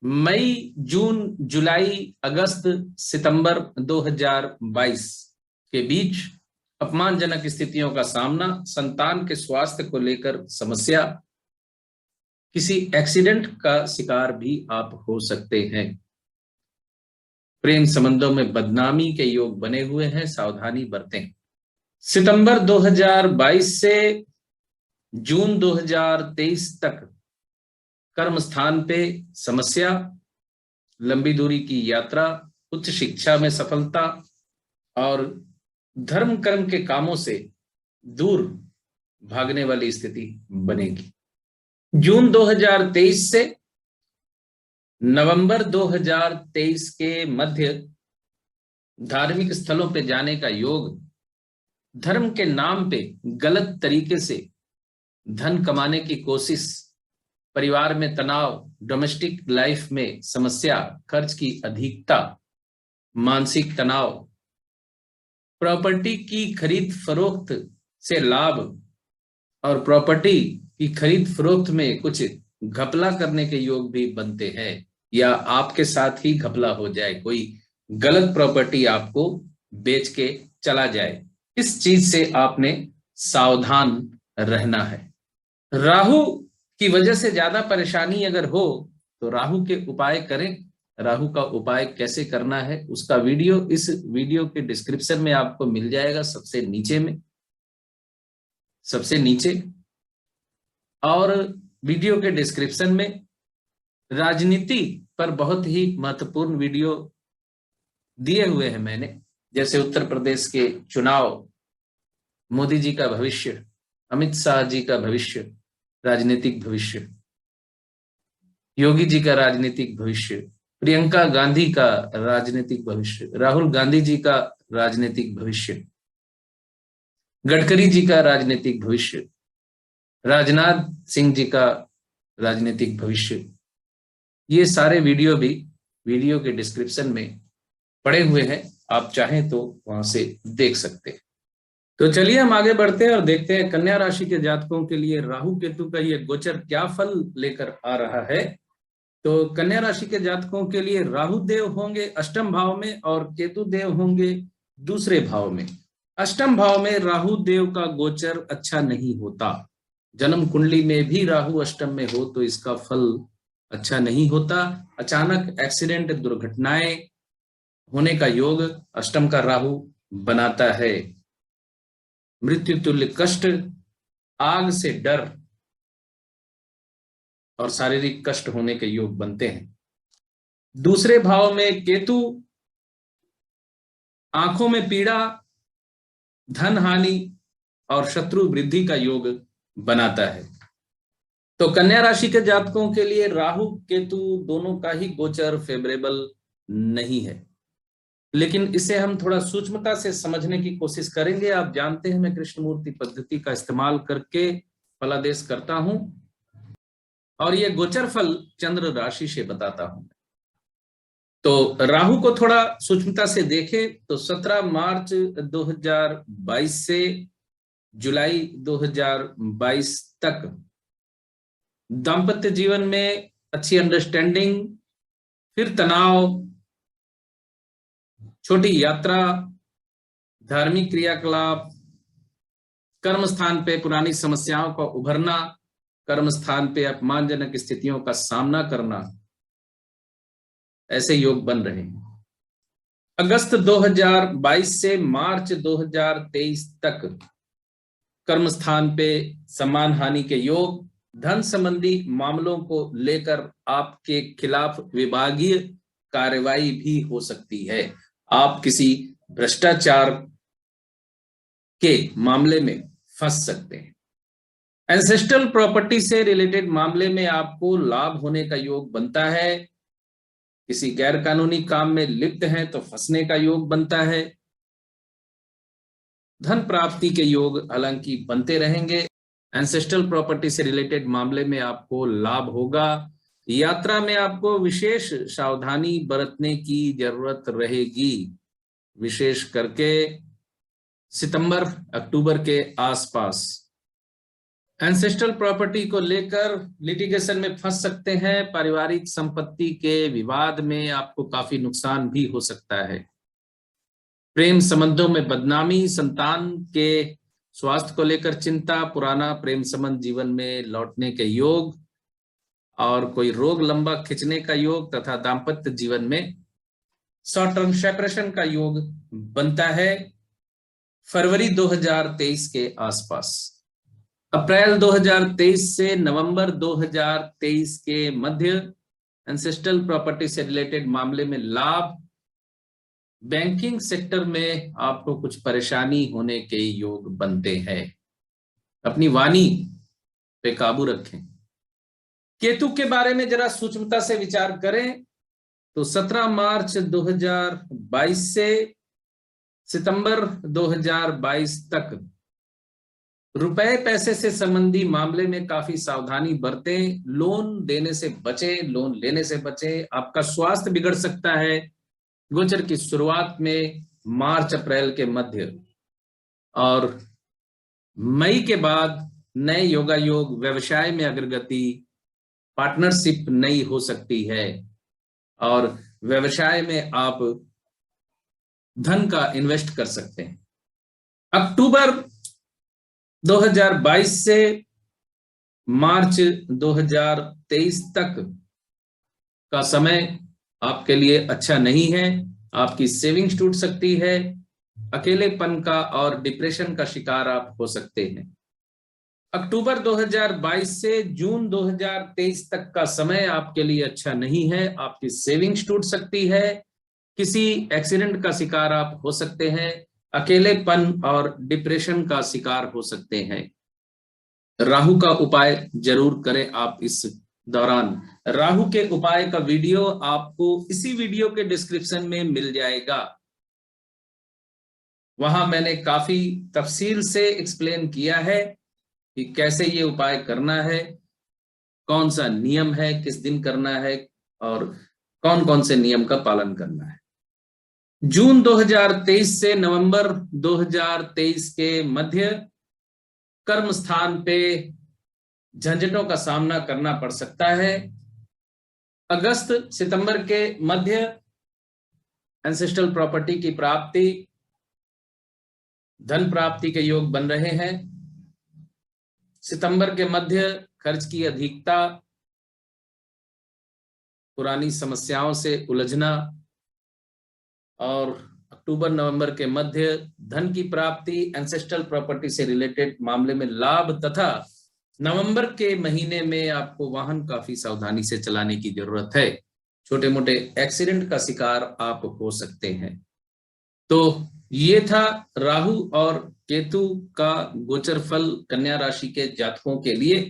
A: मई जून जुलाई अगस्त सितंबर 2022 के बीच अपमानजनक स्थितियों का सामना, संतान के स्वास्थ्य को लेकर समस्या, किसी एक्सीडेंट का शिकार भी आप हो सकते हैं। प्रेम संबंधों में बदनामी के योग बने हुए हैं, सावधानी बरतें। सितंबर 2022 से जून 2023 तक कर्म स्थान पे समस्या, लंबी दूरी की यात्रा, उच्च शिक्षा में सफलता और धर्म कर्म के कामों से दूर भागने वाली स्थिति बनेगी। जून 2023 से नवंबर 2023 के मध्य धार्मिक स्थलों पे जाने का योग, धर्म के नाम पे गलत तरीके से धन कमाने की कोशिश, परिवार में तनाव, डोमेस्टिक लाइफ में समस्या, खर्च की अधिकता, मानसिक तनाव, प्रॉपर्टी की खरीद फरोख्त से लाभ और प्रॉपर्टी की खरीद फरोख्त में कुछ घपला करने के योग भी बनते हैं या आपके साथ ही घपला हो जाए, कोई गलत प्रॉपर्टी आपको बेच के चला जाए। इस चीज से आपने सावधान रहना है। राहु की वजह से ज्यादा परेशानी अगर हो तो राहु के उपाय करें। राहु का उपाय कैसे करना है उसका वीडियो इस वीडियो के डिस्क्रिप्शन में आपको मिल जाएगा, सबसे नीचे। और वीडियो के डिस्क्रिप्शन में राजनीति पर बहुत ही महत्वपूर्ण वीडियो दिए हुए हैं मैंने, जैसे उत्तर प्रदेश के चुनाव, मोदी जी का भविष्य, अमित शाह जी का भविष्य, राजनीतिक भविष्य, योगी जी का राजनीतिक भविष्य, प्रियंका गांधी का राजनीतिक भविष्य, राहुल गांधी जी का राजनीतिक भविष्य, गडकरी जी का राजनीतिक भविष्य, राजनाथ सिंह जी का राजनीतिक भविष्य। ये सारे वीडियो भी वीडियो के डिस्क्रिप्शन में पड़े हुए हैं, आप चाहें तो वहां से देख सकते हैं। तो चलिए हम आगे बढ़ते हैं और देखते हैं कन्या राशि के जातकों के लिए राहु केतु का ये गोचर क्या फल लेकर आ रहा है। तो कन्या राशि के जातकों के लिए राहु देव होंगे अष्टम भाव में और केतु देव होंगे दूसरे भाव में। अष्टम भाव में राहु देव का गोचर अच्छा नहीं होता। जन्म कुंडली में भी राहु अष्टम में हो तो इसका फल अच्छा नहीं होता। अचानक एक्सीडेंट, दुर्घटनाएं होने का योग अष्टम का राहु बनाता है। मृत्यु तुल्य कष्ट, आग से डर और शारीरिक कष्ट होने के योग बनते हैं। दूसरे भाव में केतु आंखों में पीड़ा, धन हानि और शत्रु वृद्धि का योग बनाता है। तो कन्या राशि के जातकों के लिए राहु केतु दोनों का ही गोचर फेवरेबल नहीं है, लेकिन इसे हम थोड़ा सूक्ष्मता से समझने की कोशिश करेंगे। आप जानते हैं मैं कृष्णमूर्ति पद्धति का इस्तेमाल करके फलादेश करता हूं और ये गोचर फल चंद्र राशि से बताता हूं। तो राहु को थोड़ा सूक्ष्मता से देखें तो 17 मार्च 2022 से जुलाई 2022 तक दाम्पत्य जीवन में अच्छी अंडरस्टैंडिंग, फिर तनाव, छोटी यात्रा, धार्मिक क्रियाकलाप, कर्म स्थान पे पुरानी समस्याओं का उभरना, कर्म स्थान पे अपमानजनक स्थितियों का सामना करना, ऐसे योग बन रहे हैं। अगस्त 2022 से मार्च 2023 तक कर्म स्थान पे सम्मान हानि के योग, धन संबंधी मामलों को लेकर आपके खिलाफ विभागीय कार्रवाई भी हो सकती है। आप किसी भ्रष्टाचार के मामले में फंस सकते हैं। एंसेस्ट्रल प्रॉपर्टी से रिलेटेड मामले में आपको लाभ होने का योग बनता है। किसी गैर कानूनी काम में लिप्त हैं तो फंसने का योग बनता है। धन प्राप्ति के योग हालांकि बनते रहेंगे। एंसेस्ट्रल प्रॉपर्टी से रिलेटेड मामले में आपको लाभ होगा। यात्रा में आपको विशेष सावधानी बरतने की जरूरत रहेगी, विशेष करके सितंबर अक्टूबर के आसपास। एंसेस्ट्रल प्रॉपर्टी को लेकर लिटिगेशन में फंस सकते हैं। पारिवारिक संपत्ति के विवाद में आपको काफी नुकसान भी हो सकता है। प्रेम संबंधों में बदनामी, संतान के स्वास्थ्य को लेकर चिंता, पुराना प्रेम संबंध जीवन में लौटने के योग और कोई रोग लंबा खिंचने का योग तथा दाम्पत्य जीवन में शॉर्ट टर्म सेपरेशन का योग बनता है फरवरी 2023 के आसपास। अप्रैल 2023 से नवंबर 2023 के मध्य एंसेस्ट्रल प्रॉपर्टी से रिलेटेड मामले में लाभ। बैंकिंग सेक्टर में आपको कुछ परेशानी होने के योग बनते हैं। अपनी वाणी पे काबू रखें। केतु के बारे में जरा सूक्ष्मता से विचार करें तो 17 मार्च 2022 से सितंबर 2022 तक रुपए पैसे से संबंधी मामले में काफी सावधानी बरतें। लोन देने से बचें, लोन लेने से बचें। आपका स्वास्थ्य बिगड़ सकता है। गोचर की शुरुआत में मार्च अप्रैल के मध्य और मई के बाद नए योगा योग, व्यवसाय में अग्रगति, पार्टनरशिप नई हो सकती है और व्यवसाय में आप धन का इन्वेस्ट कर सकते हैं। अक्टूबर 2022 से मार्च 2023 तक का समय आपके लिए अच्छा नहीं है। आपकी सेविंग्स टूट सकती है। अकेलेपन का और डिप्रेशन का शिकार आप हो सकते हैं। अक्टूबर 2022 से जून 2023 तक का समय आपके लिए अच्छा नहीं है। आपकी सेविंग्स टूट सकती है। किसी एक्सीडेंट का शिकार आप हो सकते हैं। अकेलेपन और डिप्रेशन का शिकार हो सकते हैं। राहु का उपाय जरूर करें आप इस दौरान। राहु के उपाय का वीडियो आपको इसी वीडियो के डिस्क्रिप्शन में मिल जाएगा। वहां मैंने काफी तफसील से एक्सप्लेन किया है कि कैसे ये उपाय करना है, कौन सा नियम है, किस दिन करना है और कौन कौन से नियम का पालन करना है। जून 2023 से नवंबर 2023 के मध्य कर्म स्थान पे झंझटों का सामना करना पड़ सकता है। अगस्त सितंबर के मध्य एंसेस्ट्रल प्रॉपर्टी की प्राप्ति, धन प्राप्ति के योग बन रहे हैं। सितंबर के मध्य खर्च की अधिकता, पुरानी समस्याओं से उलझना और अक्टूबर नवंबर के मध्य धन की प्राप्ति, एंसेस्ट्रल प्रॉपर्टी से रिलेटेड मामले में लाभ तथा नवंबर के महीने में आपको वाहन काफी सावधानी से चलाने की जरूरत है। छोटे मोटे एक्सीडेंट का शिकार आप हो सकते हैं। तो ये था राहु और केतु का गोचर फल कन्या राशि के जातकों के लिए।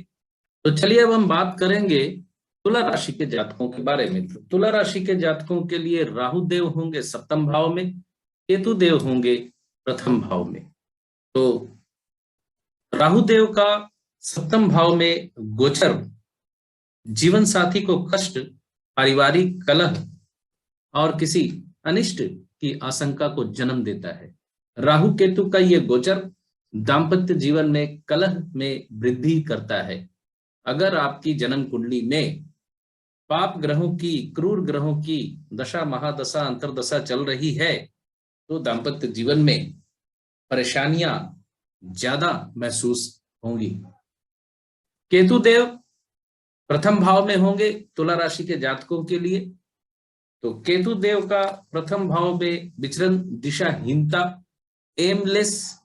A: तो चलिए अब हम बात करेंगे तुला राशि के जातकों के बारे में। तो तुला राशि के जातकों के लिए राहु देव होंगे सप्तम भाव में, केतु देव होंगे प्रथम भाव में। तो राहु देव का सप्तम भाव में गोचर जीवन साथी को कष्ट, पारिवारिक कलह और किसी अनिष्ट की आशंका को जन्म देता है। राहु केतु का ये गोचर दाम्पत्य जीवन में कलह में वृद्धि करता है। अगर आपकी जन्म कुंडली में पाप ग्रहों की, क्रूर ग्रहों की दशा, महादशा, अंतरदशा चल रही है, तो दाम्पत्य जीवन में परेशानियां ज्यादा महसूस होंगी। केतु देव प्रथम भाव में होंगे तुला राशि के जातकों के लिए। तो केतु देव का प्रथम भाव में विचरण दिशाहीनता, एमलेस,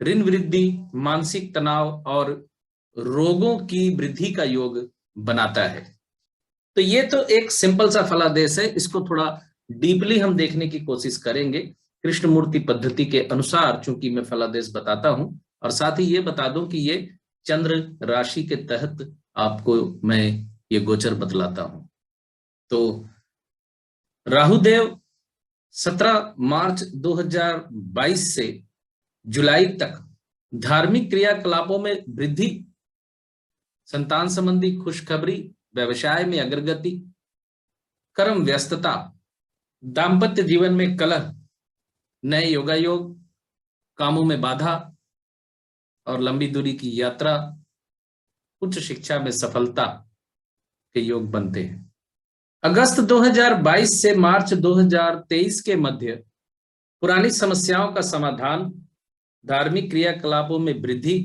A: ऋण वृद्धि, मानसिक तनाव और रोगों की वृद्धि का योग बनाता है। तो ये तो एक सिंपल सा फलादेश है, इसको थोड़ा डीपली हम देखने की कोशिश करेंगे कृष्णमूर्ति पद्धति के अनुसार, चूंकि मैं फलादेश बताता हूं। और साथ ही ये बता दूं कि ये चंद्र राशि के तहत आपको मैं ये गोचर बतलाता हूं। तो राहुदेव 17 मार्च 2022 से जुलाई तक धार्मिक क्रियाकलापों में वृद्धि, संतान संबंधी खुशखबरी, व्यवसाय में अग्रगति, कर्म व्यस्तता, दाम्पत्य जीवन में कलह, नए योगायोग, कामों में बाधा और लंबी दूरी की यात्रा, उच्च शिक्षा में सफलता के योग बनते हैं। अगस्त 2022 से मार्च 2023 के मध्य पुरानी समस्याओं का समाधान, धार्मिक क्रियाकलापों में वृद्धि,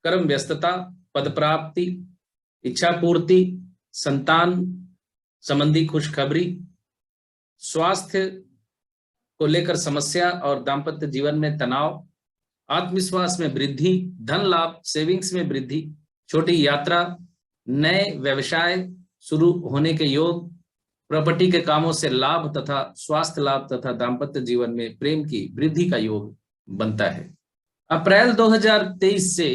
A: कर्म व्यस्तता, पद प्राप्ति, इच्छा पूर्ति, संतान संबंधी खुशखबरी, स्वास्थ्य को लेकर समस्या और दाम्पत्य जीवन में तनाव, आत्मविश्वास में वृद्धि, धन लाभ, सेविंग्स में वृद्धि, छोटी यात्रा, नए व्यवसाय शुरू होने के योग, प्रॉपर्टी के कामों से लाभ तथा स्वास्थ्य लाभ तथा दाम्पत्य जीवन में प्रेम की वृद्धि का योग बनता है। अप्रैल 2023 से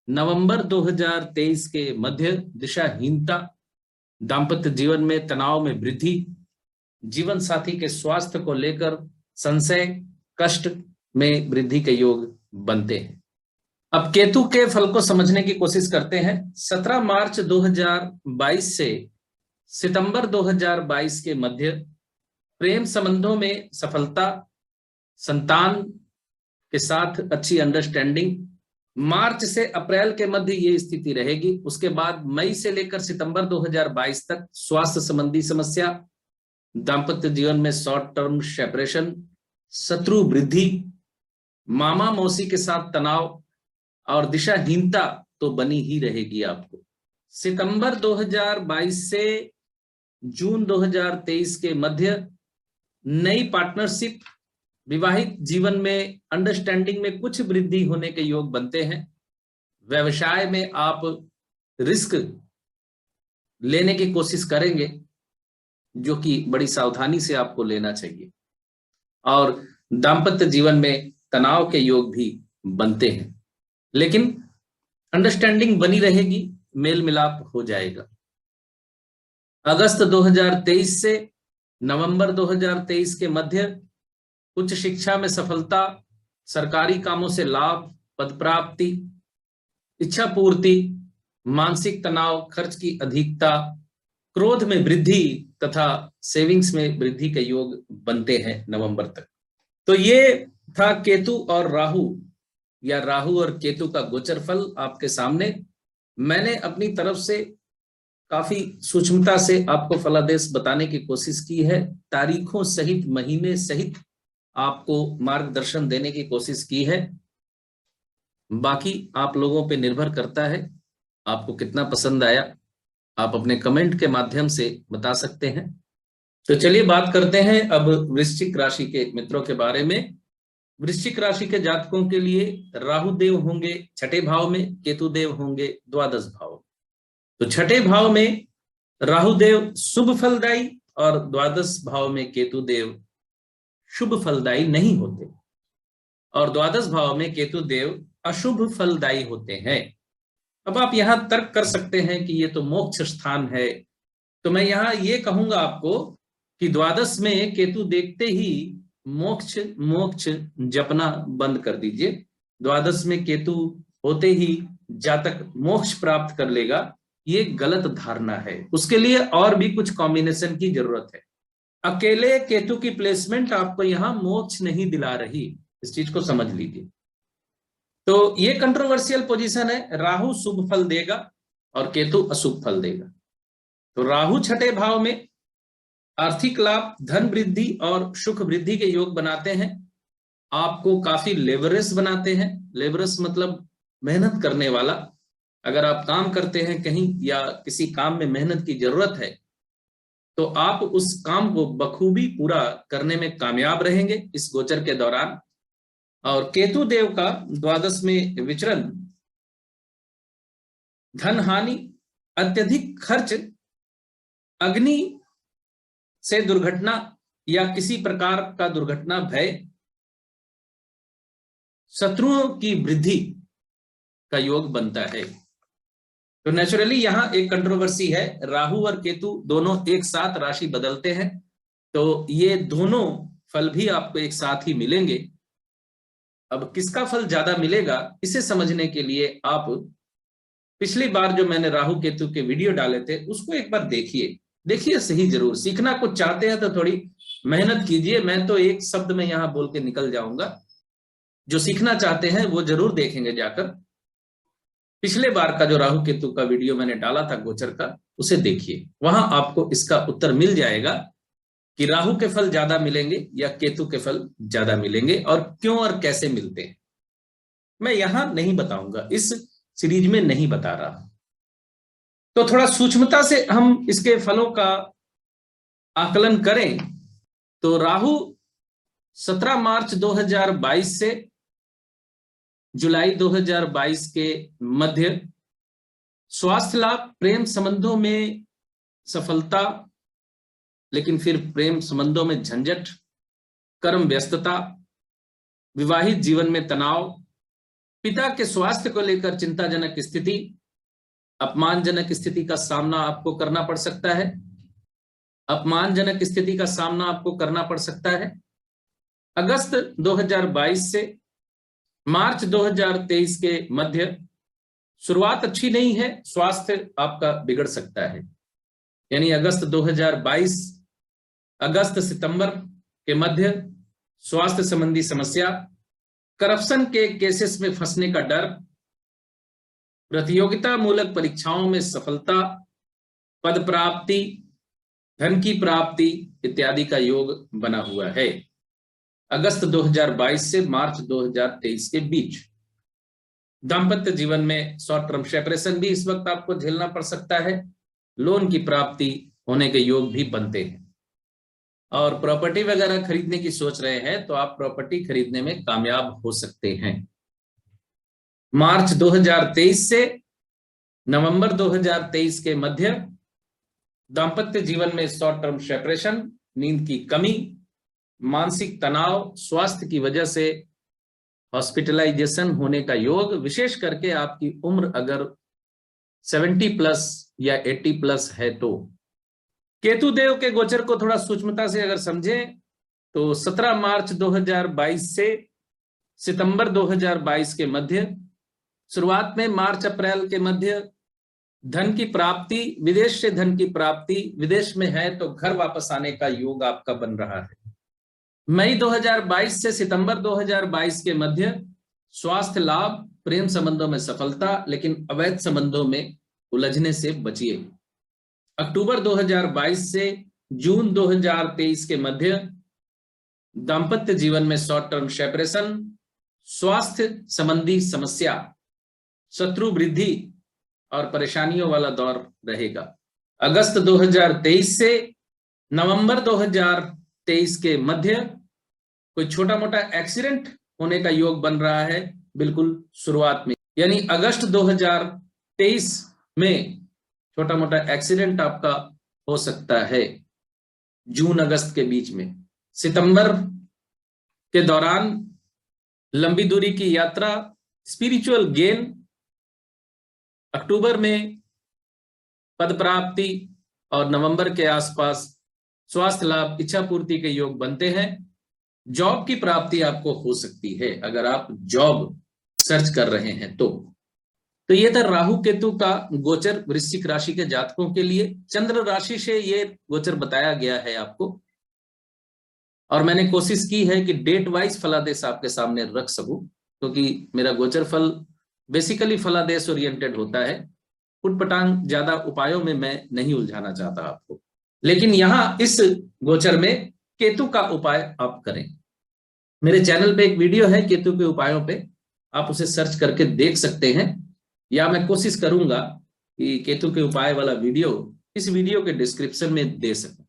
A: नवंबर 2023 के मध्य दिशाहीनता, दाम्पत्य जीवन में तनाव में वृद्धि, जीवन साथी के स्वास्थ्य को लेकर संशय, कष्ट में वृद्धि के योग बनते हैं। अब केतु के फल को समझने की कोशिश करते हैं। 17 मार्च 2022 से सितंबर 2022 के मध्य प्रेम संबंधों में सफलता, संतान के साथ अच्छी अंडरस्टैंडिंग। मार्च से अप्रैल के मध्य ये स्थिति रहेगी। उसके बाद मई से लेकर सितंबर 2022 तक स्वास्थ्य संबंधी समस्या, दाम्पत्य जीवन में शॉर्ट टर्म सेपरेशन, शत्रु वृद्धि, मामा मौसी के साथ तनाव और दिशाहीनता तो बनी ही रहेगी आपको। सितंबर 2022 से जून 2023 के मध्य नई पार्टनरशिप, विवाहित जीवन में अंडरस्टैंडिंग में कुछ वृद्धि होने के योग बनते हैं। व्यवसाय में आप रिस्क लेने की कोशिश करेंगे, जो कि बड़ी सावधानी से आपको लेना चाहिए। और दाम्पत्य जीवन में तनाव के योग भी बनते हैं, लेकिन अंडरस्टैंडिंग बनी रहेगी, मेल मिलाप हो जाएगा। अगस्त 2023 से नवंबर 2023 के मध्य उच्च शिक्षा में सफलता, सरकारी कामों से लाभ, पद प्राप्ति, इच्छा पूर्ति, मानसिक तनाव, खर्च की अधिकता, क्रोध में वृद्धि तथा सेविंग्स में वृद्धि के योग बनते हैं नवंबर तक। तो ये था केतु और राहु या राहु और केतु का गोचर फल आपके सामने। मैंने अपनी तरफ से काफी सूक्ष्मता से आपको फलादेश बताने की कोशिश की है, तारीखों सहित, महीने सहित आपको मार्गदर्शन देने की कोशिश की है। बाकी आप लोगों पे निर्भर करता है आपको कितना पसंद आया। आप अपने कमेंट के माध्यम से बता सकते हैं। तो चलिए बात करते हैं अब वृश्चिक राशि के मित्रों के बारे में। वृश्चिक राशि के जातकों के लिए राहु देव होंगे छठे भाव में, केतु देव होंगे द्वादश भाव में। तो छठे भाव में राहु देव शुभ फलदायी और द्वादश भाव में केतु देव शुभ फलदायी नहीं होते, और द्वादश भाव में केतु देव अशुभ फलदायी होते हैं। अब आप यहां तर्क कर सकते हैं कि ये तो मोक्ष स्थान है, तो मैं यहां ये कहूंगा आपको कि द्वादश में केतु देखते ही मोक्ष मोक्ष जपना बंद कर दीजिए। द्वादश में केतु होते ही जातक मोक्ष प्राप्त कर लेगा, ये गलत धारणा है। उसके लिए और भी कुछ कॉम्बिनेशन की जरूरत है। अकेले केतु की प्लेसमेंट आपको यहां मोक्ष नहीं दिला रही, इस चीज को समझ लीजिए। तो ये कंट्रोवर्शियल पोजीशन है। राहु शुभ फल देगा और केतु अशुभ फल देगा। तो राहु छठे भाव में आर्थिक लाभ, धन वृद्धि और सुख वृद्धि के योग बनाते हैं। आपको काफी लेबरस बनाते हैं। लेबरस मतलब मेहनत करने वाला। अगर आप काम करते हैं कहीं या किसी काम में मेहनत की जरूरत है तो आप उस काम को बखूबी पूरा करने में कामयाब रहेंगे इस गोचर के दौरान। और केतु देव का द्वादश में विचरण धन हानि, अत्यधिक खर्च, अग्नि से दुर्घटना या किसी प्रकार का दुर्घटना भय, शत्रुओं की वृद्धि का योग बनता है। तो नेचुरली यहां एक कंट्रोवर्सी है, राहु और केतु दोनों एक साथ राशि बदलते हैं तो ये दोनों फल भी आपको एक साथ ही मिलेंगे। अब किसका फल ज्यादा मिलेगा इसे समझने के लिए आप पिछली बार जो मैंने राहु केतु के वीडियो डाले थे उसको एक बार देखिए सही जरूर। सीखना कुछ चाहते हैं तो थोड़ी मेहनत कीजिए। मैं तो एक शब्द में यहां बोल के निकल जाऊंगा। जो सीखना चाहते हैं वो जरूर देखेंगे जाकर। पिछले बार का जो राहु केतु का वीडियो मैंने डाला था गोचर का, उसे देखिए, वहां आपको इसका उत्तर मिल जाएगा कि राहु के फल ज्यादा मिलेंगे या केतु के फल ज्यादा मिलेंगे और क्यों और कैसे मिलते हैं। मैं यहां नहीं बताऊंगा, इस सीरीज में नहीं बता रहा। तो थोड़ा सूक्ष्मता से हम इसके फलों का आकलन करें तो राहु 17 मार्च 2022 से जुलाई 2022 के मध्य स्वास्थ्य लाभ, प्रेम संबंधों में सफलता, लेकिन फिर प्रेम संबंधों में झंझट, कर्म व्यस्तता, विवाहित जीवन में तनाव, पिता के स्वास्थ्य को लेकर चिंताजनक स्थिति, अपमानजनक स्थिति का सामना आपको करना पड़ सकता है। अपमानजनक स्थिति का सामना आपको करना पड़ सकता है। अगस्त 2022 से मार्च 2023 के मध्य शुरुआत अच्छी नहीं है, स्वास्थ्य आपका बिगड़ सकता है। यानी अगस्त 2022, अगस्त सितंबर के मध्य स्वास्थ्य संबंधी समस्या, करप्शन के केसेस में फंसने का डर, प्रतियोगिता मूलक परीक्षाओं में सफलता, पद प्राप्ति, धन की प्राप्ति इत्यादि का योग बना हुआ है अगस्त 2022 से मार्च 2023 के बीच। दाम्पत्य जीवन में शॉर्ट टर्म सेपरेशन भी इस वक्त आपको झेलना पड़ सकता है। लोन की प्राप्ति होने के योग भी बनते हैं। और प्रॉपर्टी वगैरह खरीदने की सोच रहे हैं तो आप प्रॉपर्टी खरीदने में कामयाब हो सकते हैं। मार्च 2023 से नवंबर 2023 के मध्य दाम्पत्य जीवन में शॉर्ट टर्म सेपरेशन, नींद की कमी, मानसिक तनाव, स्वास्थ्य की वजह से हॉस्पिटलाइजेशन होने का योग, विशेष करके आपकी उम्र अगर 70 प्लस या 80 प्लस है तो। केतु देव के गोचर को थोड़ा सूक्ष्मता से अगर समझें तो 17 मार्च 2022 से सितंबर 2022 के मध्य, शुरुआत में मार्च अप्रैल के मध्य धन की प्राप्ति, विदेश से धन की प्राप्ति, विदेश में है तो घर वापस आने का योग आपका बन रहा है। मई 2022 से सितंबर 2022 के मध्य स्वास्थ्य लाभ, प्रेम संबंधों में सफलता, लेकिन अवैध संबंधों में उलझने से बचिए। अक्टूबर 2022 से जून 2023 के मध्य दाम्पत्य जीवन में शॉर्ट टर्म सेपरेशन, स्वास्थ्य संबंधी समस्या, शत्रु वृद्धि और परेशानियों वाला दौर रहेगा। अगस्त 2023 से नवंबर 2023 के मध्य कोई छोटा मोटा एक्सीडेंट होने का योग बन रहा है बिल्कुल शुरुआत में। यानी अगस्त 2023 में छोटा मोटा एक्सीडेंट आपका हो सकता है जून अगस्त के बीच में। सितंबर के दौरान लंबी दूरी की यात्रा, स्पिरिचुअल गेन, अक्टूबर में पद प्राप्ति और नवंबर के आसपास स्वास्थ्य लाभ, इच्छा पूर्ति के योग बनते हैं। जॉब की प्राप्ति आपको हो सकती है अगर आप जॉब सर्च कर रहे हैं तो ये था राहु केतु का गोचर वृश्चिक राशि के जातकों के लिए। चंद्र राशि से ये गोचर बताया गया है आपको और मैंने कोशिश की है कि डेट वाइज फलादेश आपके सामने रख सकूं, क्योंकि मेरा गोचर फल बेसिकली फलादेश ओरिएंटेड होता है। उटपटांग ज्यादा उपायों में मैं नहीं उलझाना चाहता आपको, लेकिन यहां इस गोचर में केतु का उपाय आप करें। मेरे चैनल पे एक वीडियो है केतु के उपायों पे, आप उसे सर्च करके देख सकते हैं, या मैं कोशिश करूंगा कि केतु के उपाय वाला वीडियो इस वीडियो के डिस्क्रिप्शन में दे सकूं।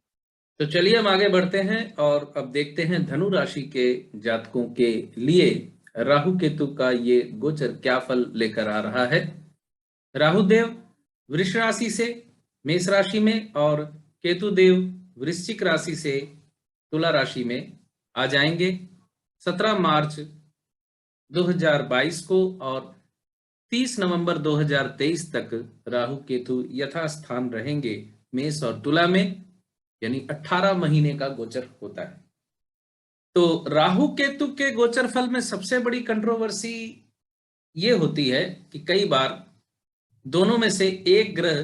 A: तो चलिए हम आगे बढ़ते हैं और अब देखते हैं धनु राशि के जातकों के लिए राहु केतु का ये गोचर क्या फल लेकर आ रहा है। राहु देव वृष राशि से मेष राशि में और केतु देव वृश्चिक राशि से तुला राशि में आ जाएंगे 17 मार्च 2022 को, और 30 नवंबर 2023 तक राहु केतु यथास्थान रहेंगे मेष और तुला में, यानी 18 महीने का गोचर होता है। तो राहु केतु के गोचर फल में सबसे बड़ी कंट्रोवर्सी ये होती है कि कई बार दोनों में से एक ग्रह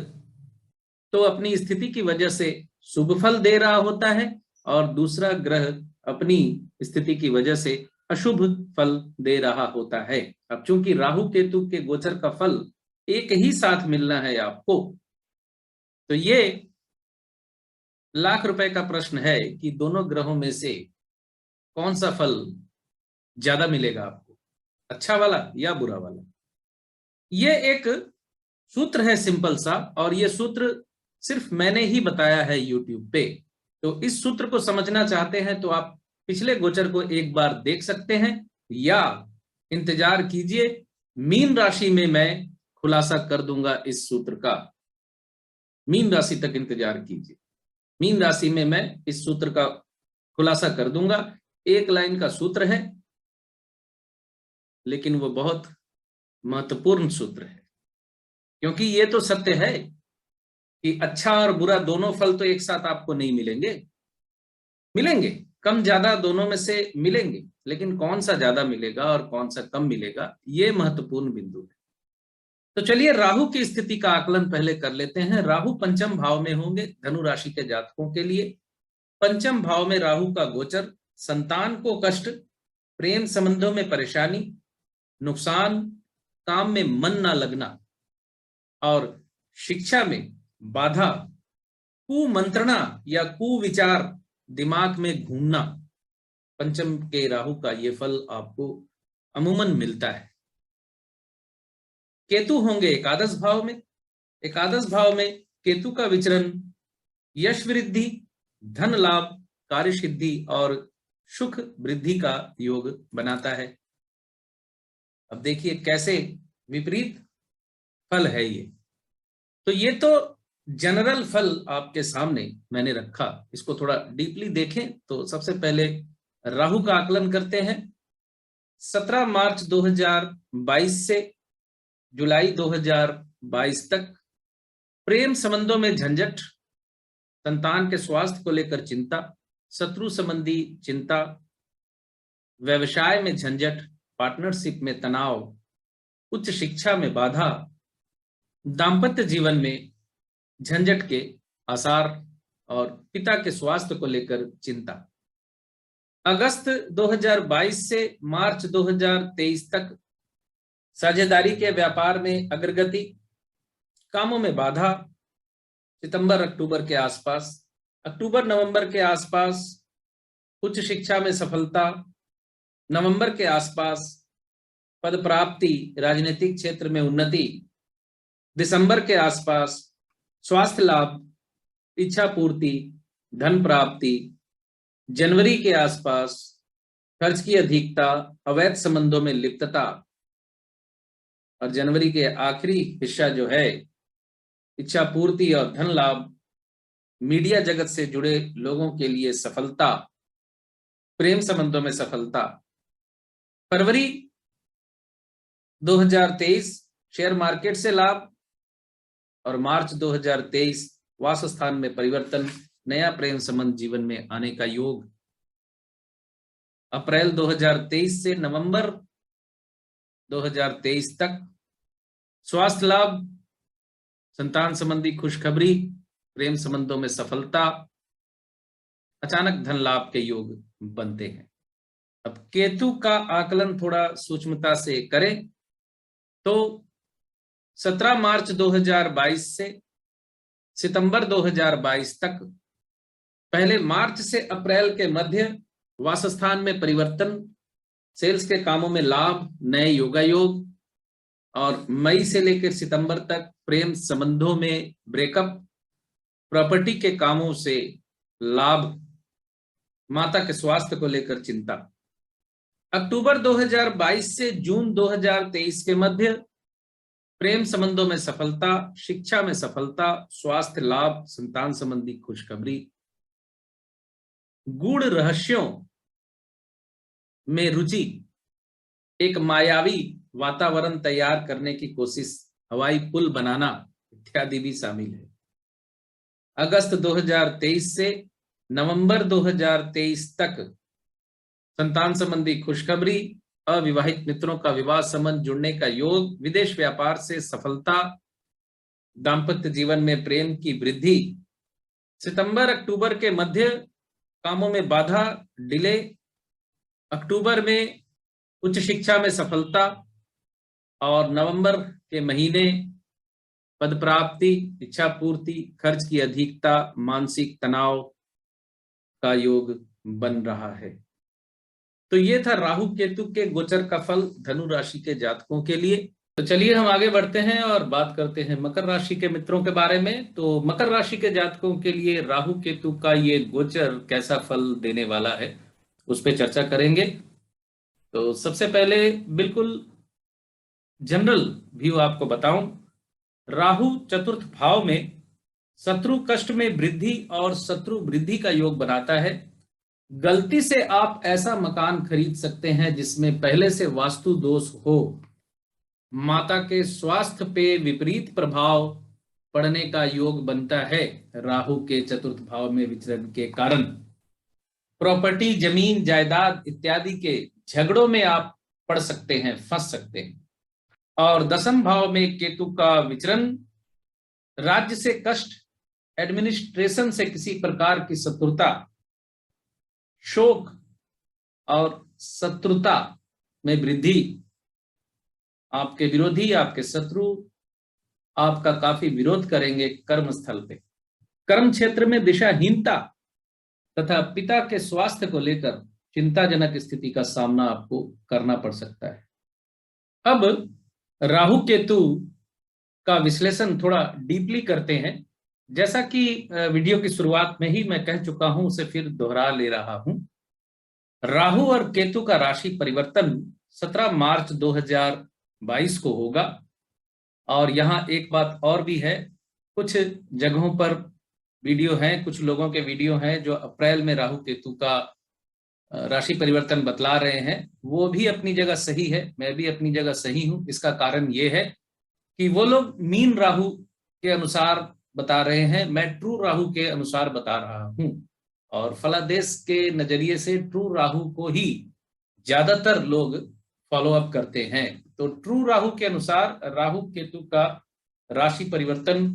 A: तो अपनी स्थिति की वजह से शुभ फल दे रहा होता है और दूसरा ग्रह अपनी स्थिति की वजह से अशुभ फल दे रहा होता है। अब चूंकि राहु केतु के गोचर का फल एक ही साथ मिलना है आपको, तो ये लाख रुपए का प्रश्न है कि दोनों ग्रहों में से कौन सा फल ज्यादा मिलेगा आपको, अच्छा वाला या बुरा वाला। ये एक सूत्र है सिंपल सा, और ये सूत्र सिर्फ मैंने ही बताया है YouTube पे। तो इस सूत्र को समझना चाहते हैं तो आप पिछले गोचर को एक बार देख सकते हैं, या इंतजार कीजिए, मीन राशि में मैं खुलासा कर दूंगा इस सूत्र का। मीन राशि तक इंतजार कीजिए, मीन राशि में मैं इस सूत्र का खुलासा कर दूंगा। एक लाइन का सूत्र है, लेकिन वो बहुत महत्वपूर्ण सूत्र है, क्योंकि ये तो सत्य है कि अच्छा और बुरा दोनों फल तो एक साथ आपको नहीं मिलेंगे, मिलेंगे कम ज्यादा दोनों में से मिलेंगे, लेकिन कौन सा ज्यादा मिलेगा और कौन सा कम मिलेगा, ये महत्वपूर्ण बिंदु है। तो चलिए राहु की स्थिति का आकलन पहले कर लेते हैं। राहु पंचम भाव में होंगे धनु राशि के जातकों के लिए। पंचम भाव में राहु का गोचर संतान को कष्ट, प्रेम संबंधों में परेशानी, नुकसान, काम में मन ना लगना और शिक्षा में बाधा, कुमंत्रणा या कुविचार दिमाग में घूमना, पंचम के राहु का ये फल आपको अमूमन मिलता है। केतु होंगे एकादश भाव में। एकादश भाव में केतु का विचरण यश वृद्धि, धन लाभ, कार्य सिद्धि और सुख वृद्धि का योग बनाता है। अब देखिए कैसे विपरीत फल है ये। तो ये तो जनरल फल आपके सामने मैंने रखा, इसको थोड़ा डीपली देखें तो सबसे पहले राहु का आकलन करते हैं। 17 मार्च 2022 से जुलाई 2022 तक प्रेम संबंधों में झंझट, संतान के स्वास्थ्य को लेकर चिंता, शत्रु संबंधी चिंता, व्यवसाय में झंझट, पार्टनरशिप में तनाव, उच्च शिक्षा में बाधा, दाम्पत्य जीवन में झंझट के आसार और पिता के स्वास्थ्य को लेकर चिंता। अगस्त 2022 से मार्च 2023 तक साझेदारी के व्यापार में अग्रगति, कामों में बाधा, सितंबर अक्टूबर के आसपास, अक्टूबर नवंबर के आसपास उच्च शिक्षा में सफलता, नवंबर के आसपास पद प्राप्ति, राजनीतिक क्षेत्र में उन्नति, दिसंबर के आसपास स्वास्थ्य लाभ, इच्छा पूर्ति, धन प्राप्ति, जनवरी के आसपास खर्च की अधिकता, अवैध संबंधों में लिप्तता, और जनवरी के आखिरी हिस्सा जो है इच्छा पूर्ति और धन लाभ, मीडिया जगत से जुड़े लोगों के लिए सफलता, प्रेम संबंधों में सफलता। फरवरी 2023 शेयर मार्केट से लाभ, और मार्च 2023 वास स्थान में परिवर्तन, नया प्रेम संबंध जीवन में आने का योग। अप्रैल 2023 से नवंबर 2023 तक स्वास्थ्य लाभ, संतान संबंधी खुशखबरी, प्रेम संबंधों में सफलता, अचानक धन लाभ के योग बनते हैं। अब केतु का आकलन थोड़ा सूक्ष्मता से करें तो 17 मार्च 2022 से सितंबर 2022 तक, पहले मार्च से अप्रैल के मध्य वासस्थान में परिवर्तन, सेल्स के कामों में लाभ, नए योगायोग, और मई से लेकर सितंबर तक प्रेम संबंधों में ब्रेकअप, प्रॉपर्टी के कामों से लाभ, माता के स्वास्थ्य को लेकर चिंता। अक्टूबर 2022 से जून 2023 के मध्य प्रेम संबंधों में सफलता, शिक्षा में सफलता, स्वास्थ्य लाभ, संतान संबंधी खुशखबरी, गूढ़ रहस्यों में रुचि, एक मायावी वातावरण तैयार करने की कोशिश, हवाई पुल बनाना इत्यादि भी शामिल है। अगस्त 2023 से नवंबर 2023 तक संतान संबंधी खुशखबरी, अविवाहित मित्रों का विवाह संबंध जुड़ने का योग, विदेश व्यापार से सफलता, दाम्पत्य जीवन में प्रेम की वृद्धि। सितंबर अक्टूबर के मध्य कामों में बाधा, डिले। अक्टूबर में उच्च शिक्षा में सफलता, और नवंबर के महीने पद प्राप्ति, इच्छा पूर्ति, खर्च की अधिकता, मानसिक तनाव का योग बन रहा है। तो ये था राहु केतु के गोचर का फल धनु राशि के जातकों के लिए। तो चलिए हम आगे बढ़ते हैं और बात करते हैं मकर राशि के मित्रों के बारे में। तो मकर राशि के जातकों के लिए राहु केतु का ये गोचर कैसा फल देने वाला है, उस पर चर्चा करेंगे। तो सबसे पहले बिल्कुल जनरल व्यू आपको बताऊं, राहु चतुर्थ भाव में शत्रु कष्ट में वृद्धि और शत्रु वृद्धि का योग बनाता है। गलती से आप ऐसा मकान खरीद सकते हैं जिसमें पहले से वास्तु दोष हो। माता के स्वास्थ्य पे विपरीत प्रभाव पड़ने का योग बनता है राहु के चतुर्थ भाव में विचरण के कारण। प्रॉपर्टी, जमीन, जायदाद इत्यादि के झगड़ों में आप पड़ सकते हैं, फंस सकते हैं। और दसम भाव में केतु का विचरण राज्य से कष्ट, एडमिनिस्ट्रेशन से किसी प्रकार की शत्रुता, शोक और शत्रुता में वृद्धि। आपके विरोधी, आपके शत्रु आपका काफी विरोध करेंगे कर्म स्थल पे। कर्म क्षेत्र में दिशाहीनता तथा पिता के स्वास्थ्य को लेकर चिंताजनक स्थिति का सामना आपको करना पड़ सकता है। अब राहु केतु का विश्लेषण थोड़ा डीपली करते हैं। जैसा कि वीडियो की शुरुआत में ही मैं कह चुका हूं, उसे फिर दोहरा ले रहा हूं। राहु और केतु का राशि परिवर्तन 17 मार्च 2022 को होगा। और यहाँ एक बात और भी है, कुछ जगहों पर वीडियो हैं, कुछ लोगों के वीडियो हैं जो अप्रैल में राहु केतु का राशि परिवर्तन बतला रहे हैं। वो भी अपनी जगह सही है, मैं भी अपनी जगह सही हूं। इसका कारण ये है कि वो लोग मीन राहु के अनुसार बता रहे हैं, मैं ट्रू राहु के अनुसार बता रहा हूं। और फलादेश के नजरिए से ट्रू राहु को ही ज्यादातर लोग फॉलो अप करते हैं। तो ट्रू राहु के अनुसार राहु केतु का राशि परिवर्तन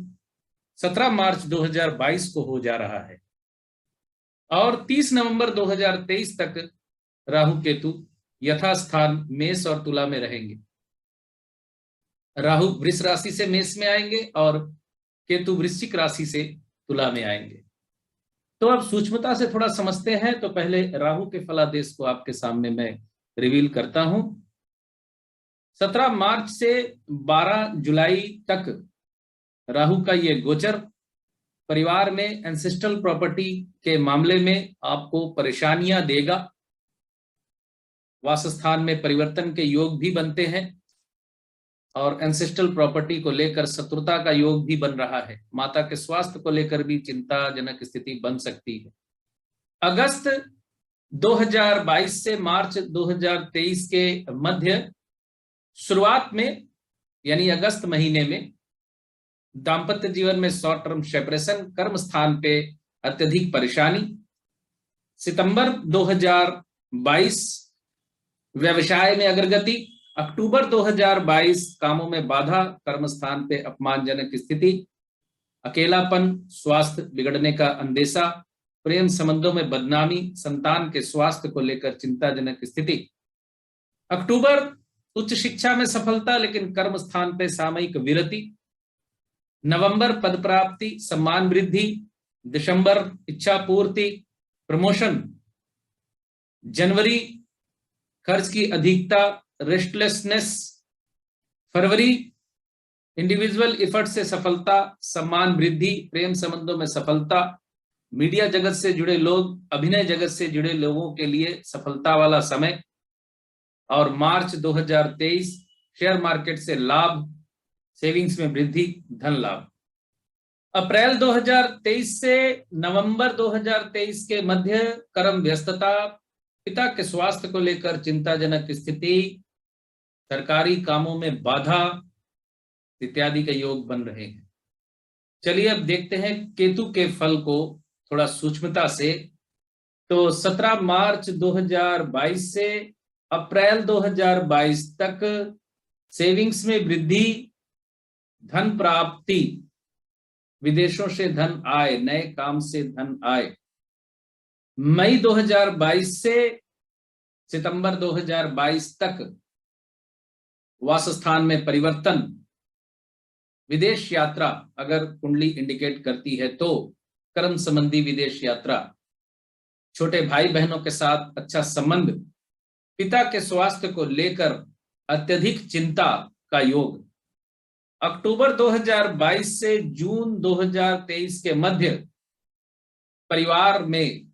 A: 17 मार्च 2022 को हो जा रहा है। और 30 नवंबर 2023 तक राहु केतु यथास्थान मेष और तुला में रहेंगे। राहु वृष राशि से मेष में आएंगे और केतु वृश्चिक राशि से तुला में आएंगे। तो अब सूक्ष्मता से थोड़ा समझते हैं। तो पहले राहु के फलादेश को आपके सामने मैं रिवील करता हूं। 17 मार्च से 12 जुलाई तक राहु का ये गोचर परिवार में एंसेस्ट्रल प्रॉपर्टी के मामले में आपको परेशानियां देगा। वासस्थान में परिवर्तन के योग भी बनते हैं और एंसेस्ट्रल प्रॉपर्टी को लेकर शत्रुता का योग भी बन रहा है। माता के स्वास्थ्य को लेकर भी चिंताजनक स्थिति बन सकती है। अगस्त 2022 से मार्च 2023 के मध्य शुरुआत में यानी अगस्त महीने में दाम्पत्य जीवन में शॉर्ट टर्म सेपरेशन, कर्म स्थान पे अत्यधिक परेशानी। सितंबर 2022 व्यवसाय में अग्रगति। अक्टूबर 2022 कामों में बाधा, कर्म स्थान पे अपमानजनक स्थिति, अकेलापन, स्वास्थ्य बिगड़ने का अंदेशा, प्रेम संबंधों में बदनामी, संतान के स्वास्थ्य को लेकर चिंताजनक स्थिति। अक्टूबर उच्च शिक्षा में सफलता लेकिन कर्म स्थान पे सामयिक विरति। नवंबर पद प्राप्ति, सम्मान वृद्धि। दिसंबर इच्छा पूर्ति, प्रमोशन। जनवरी खर्च की अधिकता, रेस्टलेसनेस। फरवरी इंडिविजुअल एफर्ट से सफलता, सम्मान वृद्धि, प्रेम संबंधों में सफलता। मीडिया जगत से जुड़े लोग, अभिनय जगत से जुड़े लोगों के लिए सफलता वाला समय। और मार्च 2023 शेयर मार्केट से लाभ, सेविंग्स में वृद्धि, धन लाभ। अप्रैल 2023 से नवंबर 2023 के मध्य कर्म व्यस्तता, पिता के स्वास्थ्य को लेकर चिंताजनक स्थिति, सरकारी कामों में बाधा इत्यादि के योग बन रहे हैं। चलिए अब देखते हैं केतु के फल को थोड़ा सूक्ष्मता से। तो 17 मार्च 2022 से अप्रैल 2022 तक सेविंग्स में वृद्धि, धन प्राप्ति, विदेशों से धन आए, नए काम से धन आए। मई 2022 से सितंबर 2022 तक वासस्थान में परिवर्तन, विदेश यात्रा अगर कुंडली इंडिकेट करती है तो कर्म संबंधी विदेश यात्रा, छोटे भाई बहनों के साथ अच्छा संबंध, पिता के स्वास्थ्य को लेकर अत्यधिक चिंता का योग। अक्टूबर 2022 से जून 2023 के मध्य परिवार में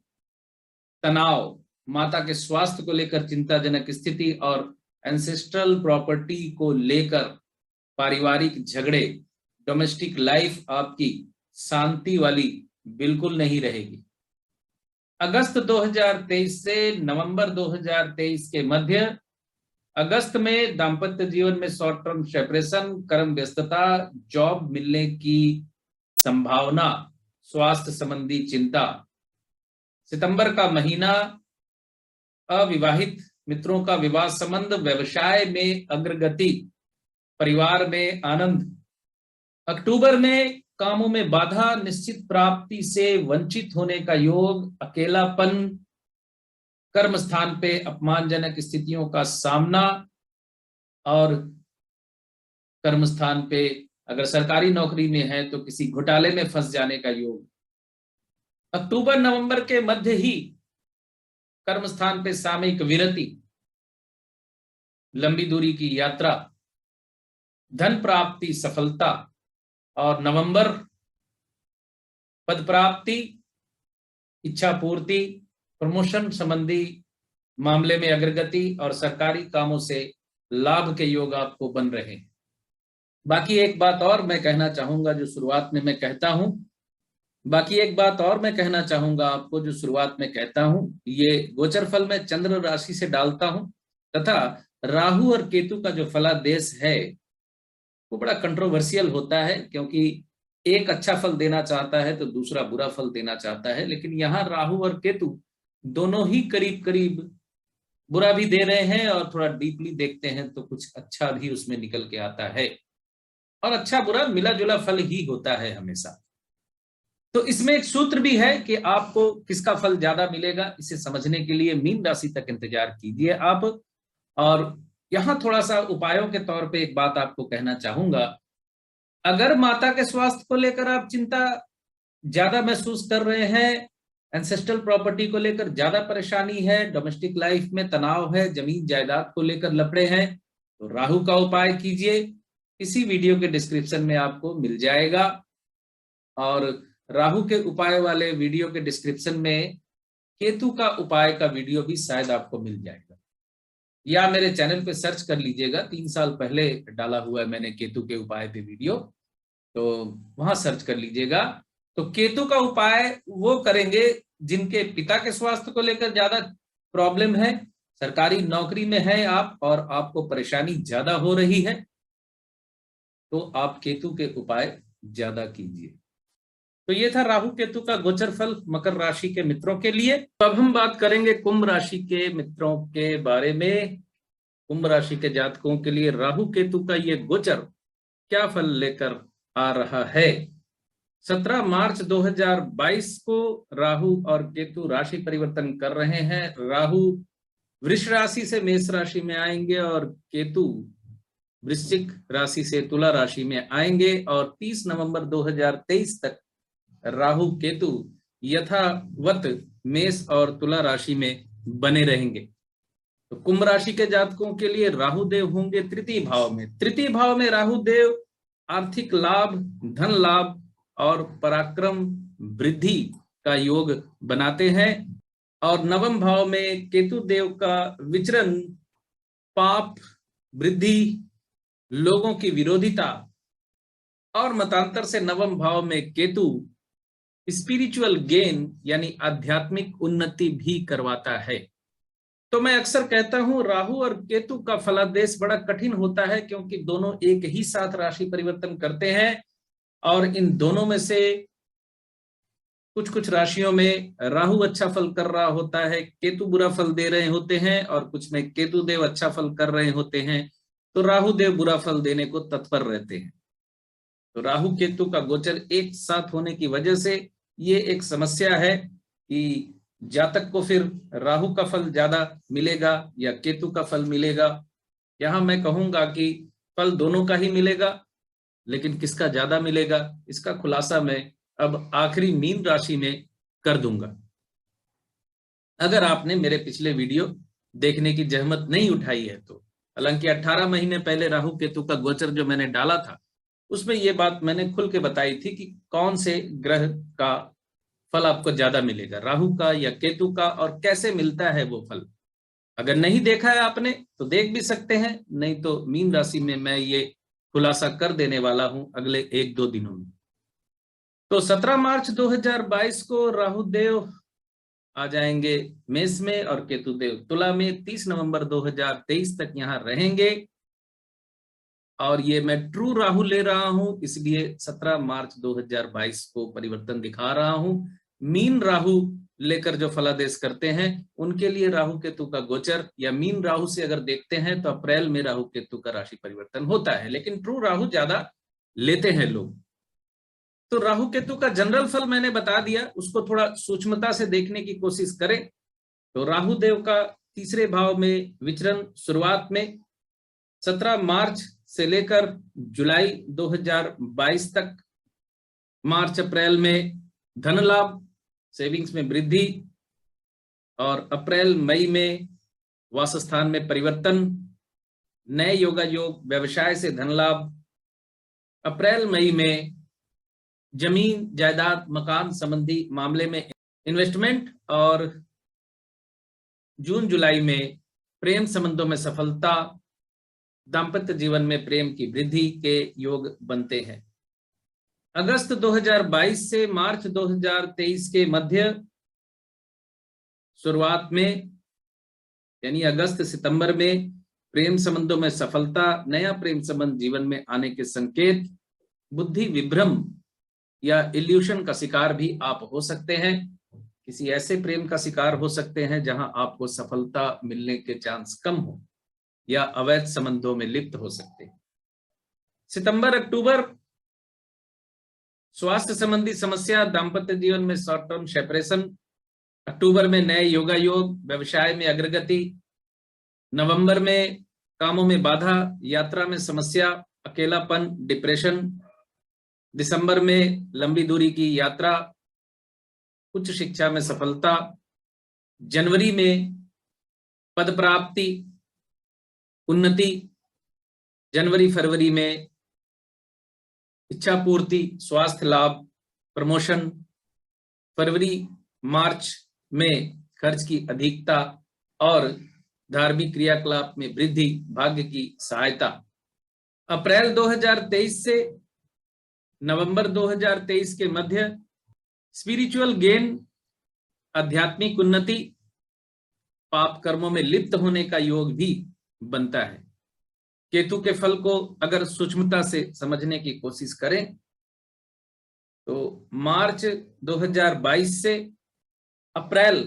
A: तनाव, माता के स्वास्थ्य को लेकर चिंताजनक स्थिति और एंसेस्ट्रल प्रॉपर्टी को लेकर पारिवारिक झगड़े, डोमेस्टिक लाइफ आपकी शांति वाली बिल्कुल नहीं रहेगी। अगस्त 2023 से नवंबर 2023 के मध्य, अगस्त में दाम्पत्य जीवन में शॉर्ट टर्म सेपरेशन, कर्म व्यस्तता, जॉब मिलने की संभावना, स्वास्थ्य संबंधी चिंता। सितंबर का महीना अविवाहित मित्रों का विवाह संबंध, व्यवसाय में अग्रगति, परिवार में आनंद। अक्टूबर में कामों में बाधा, निश्चित प्राप्ति से वंचित होने का योग, अकेलापन, कर्म स्थान पे अपमानजनक स्थितियों का सामना और कर्म स्थान पे अगर सरकारी नौकरी में है तो किसी घोटाले में फंस जाने का योग। अक्टूबर नवंबर के मध्य ही कर्म स्थान पे सामयिक विरति, लंबी दूरी की यात्रा, धन प्राप्ति, सफलता। और नवंबर पद प्राप्ति, इच्छा पूर्ति, प्रमोशन संबंधी मामले में अग्रगति और सरकारी कामों से लाभ के योग आपको बन रहे हैं। बाकी एक बात और मैं कहना चाहूंगा जो शुरुआत में मैं कहता हूं, आपको जो शुरुआत में कहता हूं, ये गोचर फल में चंद्र राशि से डालता हूं तथा राहु और केतु का जो फलादेश है वो बड़ा कंट्रोवर्शियल होता है, क्योंकि एक अच्छा फल देना चाहता है तो दूसरा बुरा फल देना चाहता है। लेकिन यहाँ राहु और केतु दोनों ही करीब करीब बुरा भी दे रहे हैं और थोड़ा डीपली देखते हैं तो कुछ अच्छा भी उसमें निकल के आता है, और अच्छा बुरा मिला जुला फल ही होता है हमेशा। तो इसमें एक सूत्र भी है कि आपको किसका फल ज्यादा मिलेगा, इसे समझने के लिए मीन राशि तक इंतजार कीजिए आप। और यहां थोड़ा सा उपायों के तौर पे एक बात आपको कहना चाहूंगा। अगर माता के स्वास्थ्य को लेकर आप चिंता ज्यादा महसूस कर रहे हैं, एंसेस्ट्रल प्रॉपर्टी को लेकर ज्यादा परेशानी है, डोमेस्टिक लाइफ में तनाव है, जमीन जायदाद को लेकर लफड़े हैं, तो राहु का उपाय कीजिए। इसी वीडियो के डिस्क्रिप्शन में आपको मिल जाएगा, और राहु के उपाय वाले वीडियो के डिस्क्रिप्शन में केतु का उपाय का वीडियो भी शायद आपको मिल जाएगा, या मेरे चैनल पे सर्च कर लीजिएगा, 3 साल पहले डाला हुआ है मैंने केतु के उपाय पे वीडियो, तो वहां सर्च कर लीजिएगा। तो केतु का उपाय वो करेंगे जिनके पिता के स्वास्थ्य को लेकर ज्यादा प्रॉब्लम है, सरकारी नौकरी में है आप और आपको परेशानी ज्यादा हो रही है, तो आप केतु के उपाय ज्यादा कीजिए। तो ये था राहु केतु का गोचर फल मकर राशि के मित्रों के लिए। तो अब हम बात करेंगे कुंभ राशि के मित्रों के बारे में। कुंभ राशि के जातकों के लिए राहु केतु का ये गोचर क्या फल लेकर आ रहा है। 17 मार्च 2022 को राहु और केतु राशि परिवर्तन कर रहे हैं। राहु वृष राशि से मेष राशि में आएंगे और केतु वृश्चिक राशि से तुला राशि में आएंगे, और 30 नवंबर 2023 तक राहु केतु यथावत मेष और तुला राशि में बने रहेंगे। तो कुंभ राशि के जातकों के लिए राहु देव होंगे तृतीय भाव में। तृतीय भाव में राहु देव आर्थिक लाभ, धन लाभ और पराक्रम वृद्धि का योग बनाते हैं, और नवम भाव में केतु देव का विचरण पाप, वृद्धि, लोगों की विरोधिता और मतांतर से नवम भाव में केतु स्पिरिचुअल गेन यानी आध्यात्मिक उन्नति भी करवाता है। तो मैं अक्सर कहता हूं राहु और केतु का फलादेश बड़ा कठिन होता है, क्योंकि दोनों एक ही साथ राशि परिवर्तन करते हैं, और इन दोनों में से कुछ कुछ राशियों में राहु अच्छा फल कर रहा होता है, केतु बुरा फल दे रहे होते हैं, और कुछ में केतु देव अच्छा फल कर रहे होते हैं, तो राहु देव बुरा फल देने को तत्पर रहते हैं। तो राहु केतु का गोचर एक साथ होने की वजह से ये एक समस्या है कि जातक को फिर राहु का फल ज्यादा मिलेगा या केतु का फल मिलेगा। यहां मैं कहूंगा कि फल दोनों का ही मिलेगा, लेकिन किसका ज्यादा मिलेगा इसका खुलासा मैं अब आखिरी मीन राशि में कर दूंगा। अगर आपने मेरे पिछले वीडियो देखने की जहमत नहीं उठाई है तो, हालांकि 18 महीने पहले राहु केतु का गोचर जो मैंने डाला था उसमें यह बात मैंने खुल के बताई थी कि कौन से ग्रह का फल आपको ज्यादा मिलेगा, राहु का या केतु का, और कैसे मिलता है वो फल। अगर नहीं देखा है आपने तो देख भी सकते हैं, नहीं तो मीन राशि में मैं ये खुलासा कर देने वाला हूं अगले 1-2 दिनों में। तो 17 मार्च 2022 को राहु देव आ जाएंगे मेष में और केतु देव तुला में। 30 नवंबर 2023 तक यहां रहेंगे, और ये मैं ट्रू राहु ले रहा हूं, इसलिए 17 मार्च 2022 को परिवर्तन दिखा रहा हूं। मीन राहु लेकर जो फलादेश करते हैं उनके लिए राहु केतु का गोचर, या मीन राहु से अगर देखते हैं तो अप्रैल में राहु केतु का राशि परिवर्तन होता है, लेकिन ट्रू राहु ज्यादा लेते हैं लोग। तो राहु केतु का जनरल फल मैंने बता दिया, उसको थोड़ा सूक्ष्मता से देखने की कोशिश करें। तो राहु देव का तीसरे भाव में विचरण शुरुआत में 17 मार्च से लेकर जुलाई 2022 तक, मार्च अप्रैल में धन लाभ, सेविंग्स में वृद्धि, और अप्रैल मई में वासस्थान में परिवर्तन, नए योगा योग, व्यवसाय से धन लाभ, अप्रैल मई में जमीन जायदाद मकान संबंधी मामले में इन्वेस्टमेंट, और जून जुलाई में प्रेम संबंधों में सफलता, दाम्पत्य जीवन में प्रेम की वृद्धि के योग बनते हैं। अगस्त 2022 से मार्च 2023 के मध्य शुरुआत में, यानी अगस्त सितंबर में प्रेम संबंधों में सफलता, नया प्रेम संबंध जीवन में आने के संकेत, बुद्धि विभ्रम या इल्यूशन का शिकार भी आप हो सकते हैं। किसी ऐसे प्रेम का शिकार हो सकते हैं जहां आपको सफलता मिलने के चांस कम हो, या अवैध संबंधों में लिप्त हो सकते हैं। सितंबर अक्टूबर स्वास्थ्य संबंधी समस्या, दाम्पत्य जीवन में शॉर्ट टर्म सेपरेशन, अक्टूबर में नए योगा योग, व्यवसाय में अग्रगति, नवंबर में कामों में बाधा, यात्रा में समस्या, अकेलापन, डिप्रेशन, दिसंबर में लंबी दूरी की यात्रा, उच्च शिक्षा में सफलता, जनवरी में पद प्राप्ति, उन्नति, जनवरी फरवरी में इच्छा पूर्ति, स्वास्थ्य लाभ, प्रमोशन, फरवरी मार्च में खर्च की अधिकता और धार्मिक क्रियाकलाप में वृद्धि, भाग्य की सहायता। अप्रैल 2023 से नवंबर 2023 के मध्य स्पिरिचुअल गेन, आध्यात्मिक उन्नति, पाप कर्मों में लिप्त होने का योग भी बनता है। केतु के फल को अगर सूक्ष्मता से समझने की कोशिश करें तो मार्च 2022 से अप्रैल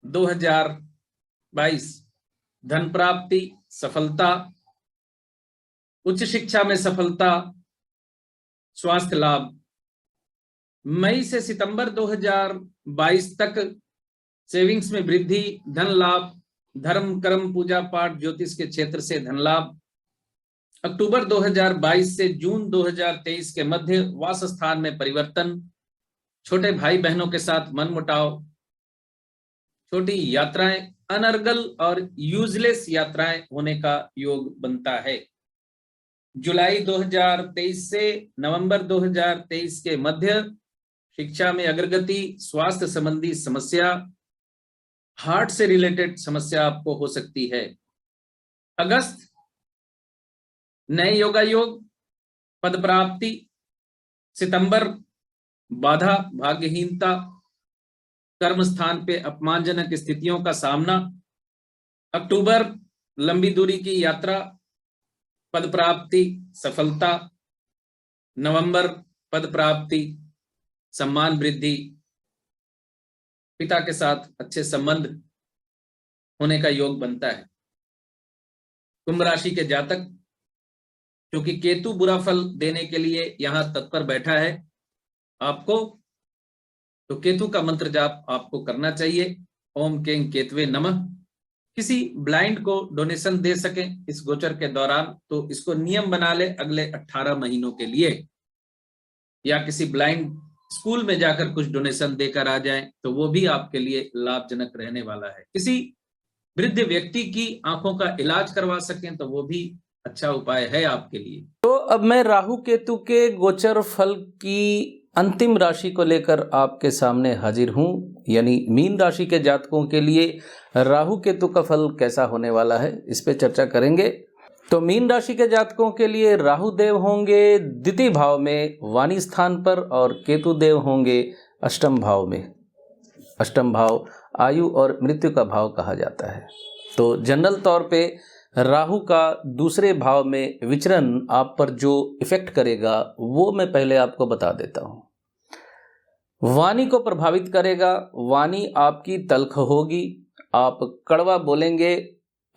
A: 2022 धन प्राप्ति, सफलता, उच्च शिक्षा में सफलता, स्वास्थ्य लाभ। मई से सितंबर 2022 तक सेविंग्स में वृद्धि, धन लाभ, धर्म कर्म पूजा पाठ ज्योतिष के क्षेत्र से धन लाभ। अक्टूबर 2022 से जून 2023 के मध्य वास स्थान में परिवर्तन, छोटे भाई बहनों के साथ मनमुटाव, छोटी यात्राएं, अनर्गल और यूजलेस यात्राएं होने का योग बनता है। जुलाई 2023 से नवंबर 2023 के मध्य शिक्षा में अग्रगति, स्वास्थ्य संबंधी समस्या, हार्ट से रिलेटेड समस्या आपको हो सकती है। अगस्त नए योगा योग, पद प्राप्ति। सितंबर बाधा, भाग्यहीनता, कर्म स्थान पे अपमानजनक स्थितियों का सामना। अक्टूबर लंबी दूरी की यात्रा, पद प्राप्ति, सफलता। नवंबर पद प्राप्ति, सम्मान वृद्धि, पिता के साथ अच्छे संबंध होने का योग बनता है। कुंभ राशि के जातक, क्योंकि केतु बुरा फल देने के लिए यहां तत्पर बैठा है आपको, तो केतु का मंत्र जाप आपको करना चाहिए। ओम कें केतवे नमः। किसी ब्लाइंड को डोनेशन दे सकें इस गोचर के दौरान तो इसको नियम बना ले अगले 18 महीनों के लिए, या किसी ब्लाइंड स्कूल में जाकर कुछ डोनेशन देकर आ जाएं तो वो भी आपके लिए लाभजनक रहने वाला है। किसी वृद्ध व्यक्ति की आंखों का इलाज करवा सकें तो वो भी अच्छा उपाय है आपके लिए।
B: तो अब मैं राहु केतु के गोचर फल की अंतिम राशि को लेकर आपके सामने हाजिर हूं, यानी मीन राशि के जातकों के लिए राहु केतु का फल कैसा होने वाला है, इस पे चर्चा करेंगे। तो मीन राशि के जातकों के लिए राहु देव होंगे द्वितीय भाव में वाणी स्थान पर, और केतु देव होंगे अष्टम भाव में। अष्टम भाव आयु और मृत्यु का भाव कहा जाता है। तो जनरल तौर पे राहु का दूसरे भाव में विचरण आप पर जो इफेक्ट करेगा वो मैं पहले आपको बता देता हूं। वाणी को प्रभावित करेगा। वाणी आपकी तल्ख होगी, आप कड़वा बोलेंगे,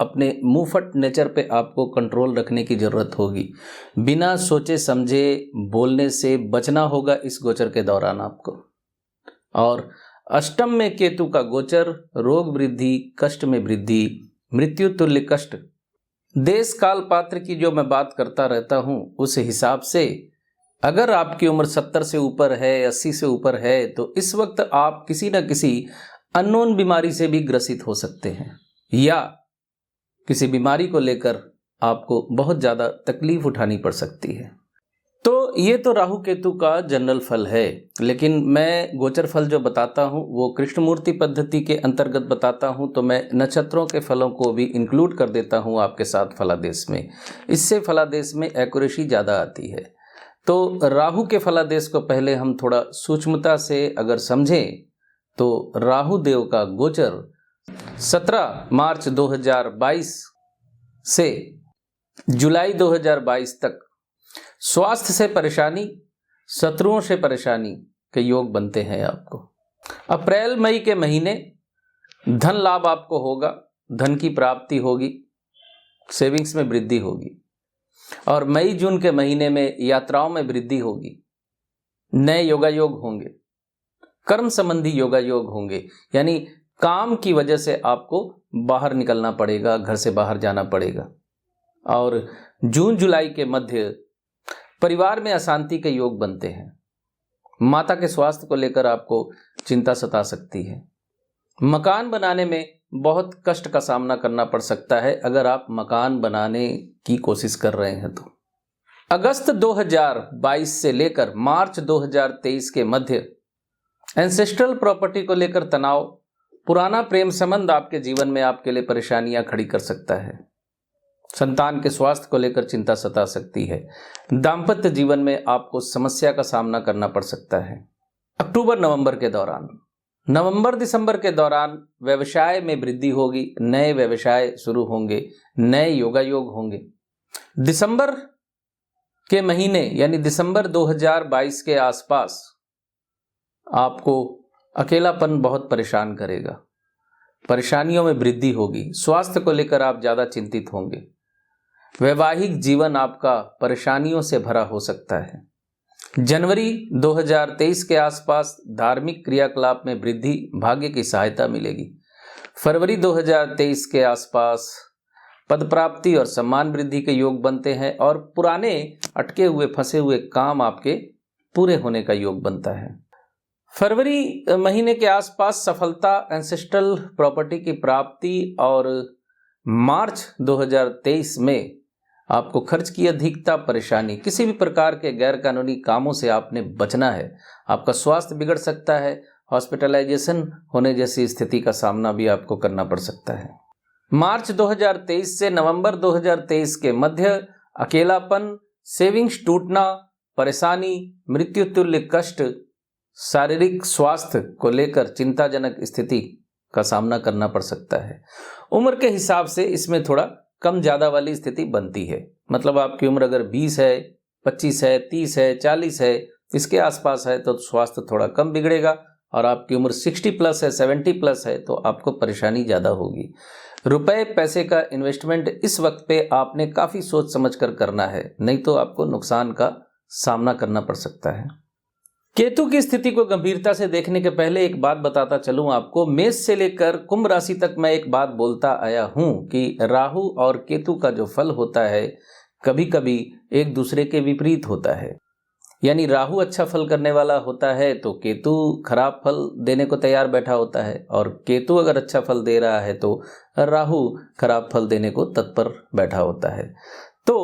B: अपने मुंहफट नेचर पे आपको कंट्रोल रखने की जरूरत होगी। बिना सोचे समझे बोलने से बचना होगा इस गोचर के दौरान आपको। और अष्टम में केतु का गोचर, रोग वृद्धि, कष्ट में वृद्धि, मृत्यु तुल्य कष्ट। देश काल पात्र की जो मैं बात करता रहता हूं उस हिसाब से अगर आपकी उम्र 70 से ऊपर है, 80 से ऊपर है, तो इस वक्त आप किसी न किसी अननोन बीमारी से भी ग्रसित हो सकते हैं, या किसी बीमारी को लेकर आपको बहुत ज़्यादा तकलीफ उठानी पड़ सकती है। तो ये तो राहु केतु का जनरल फल है, लेकिन मैं गोचर फल जो बताता हूँ वो कृष्णमूर्ति पद्धति के अंतर्गत बताता हूँ, तो मैं नक्षत्रों के फलों को भी इंक्लूड कर देता हूँ आपके साथ फलादेश में। इससे फलादेश में एक्यूरेसी ज़्यादा आती है। तो राहु के फलादेश को पहले हम थोड़ा सूक्ष्मता से अगर समझें तो राहु देव का गोचर 17 मार्च 2022 से जुलाई 2022 तक स्वास्थ्य से परेशानी, शत्रुओं से परेशानी के योग बनते हैं आपको। अप्रैल मई के महीने धन लाभ आपको होगा, धन की प्राप्ति होगी, सेविंग्स में वृद्धि होगी। और मई जून के महीने में यात्राओं में वृद्धि होगी, नए योगा योग होंगे, कर्म संबंधी योगा योग होंगे, यानी काम की वजह से आपको बाहर निकलना पड़ेगा, घर से बाहर जाना पड़ेगा। और जून जुलाई के मध्य परिवार में अशांति के योग बनते हैं। माता के स्वास्थ्य को लेकर आपको चिंता सता सकती है। मकान बनाने में बहुत कष्ट का सामना करना पड़ सकता है अगर आप मकान बनाने की कोशिश कर रहे हैं तो। अगस्त 2022 से लेकर मार्च 2023 के मध्य एंसेस्ट्रल प्रॉपर्टी को लेकर तनाव, पुराना प्रेम संबंध आपके जीवन में आपके लिए परेशानियां खड़ी कर सकता है। संतान के स्वास्थ्य को लेकर चिंता सता सकती है। दाम्पत्य जीवन में आपको समस्या का सामना करना पड़ सकता है। अक्टूबर नवंबर के दौरान, नवंबर दिसंबर के दौरान व्यवसाय में वृद्धि होगी, नए व्यवसाय शुरू होंगे, नए योगा योग होंगे। दिसंबर के महीने यानी दिसंबर 2022 के आसपास आपको अकेलापन बहुत परेशान करेगा, परेशानियों में वृद्धि होगी, स्वास्थ्य को लेकर आप ज़्यादा चिंतित होंगे। वैवाहिक जीवन आपका परेशानियों से भरा हो सकता है। जनवरी 2023 के आसपास धार्मिक क्रियाकलाप में वृद्धि, भाग्य की सहायता मिलेगी। फरवरी 2023 के आसपास पद प्राप्ति और सम्मान वृद्धि के योग बनते हैं और पुराने अटके हुए फंसे हुए काम आपके पूरे होने का योग बनता है। फरवरी महीने के आसपास सफलता, एंसेस्ट्रल प्रॉपर्टी की प्राप्ति और मार्च 2023 में आपको खर्च की अधिकता, परेशानी, किसी भी प्रकार के गैर कानूनी कामों से आपने बचना है। आपका स्वास्थ्य बिगड़ सकता है, हॉस्पिटलाइजेशन होने जैसी स्थिति का सामना भी आपको करना पड़ सकता है। मार्च 2023 से नवंबर 2023 के मध्य अकेलापन, सेविंग्स टूटना, परेशानी, मृत्यु तुल्य कष्ट, शारीरिक स्वास्थ्य को लेकर चिंताजनक स्थिति का सामना करना पड़ सकता है। उम्र के हिसाब से इसमें थोड़ा कम ज़्यादा वाली स्थिति बनती है। मतलब आपकी उम्र अगर 20 है, 25 है, 30 है, 40 है, इसके आसपास है तो स्वास्थ्य थोड़ा कम बिगड़ेगा, और आपकी उम्र 60 प्लस है, 70 प्लस है तो आपको परेशानी ज़्यादा होगी। रुपए पैसे का इन्वेस्टमेंट इस वक्त पे आपने काफ़ी सोच समझ कर करना है, नहीं तो आपको नुकसान का सामना करना पड़ सकता है। केतु की स्थिति को गंभीरता से देखने के पहले एक बात बताता चलूं आपको। मेष से लेकर कुंभ राशि तक मैं एक बात बोलता आया हूं कि राहु और केतु का जो फल होता है कभी कभी एक दूसरे के विपरीत होता है। यानी राहु अच्छा फल करने वाला होता है तो केतु खराब फल देने को तैयार बैठा होता है, और केतु अगर अच्छा फल दे रहा है तो राहु खराब फल देने को तत्पर बैठा होता है। तो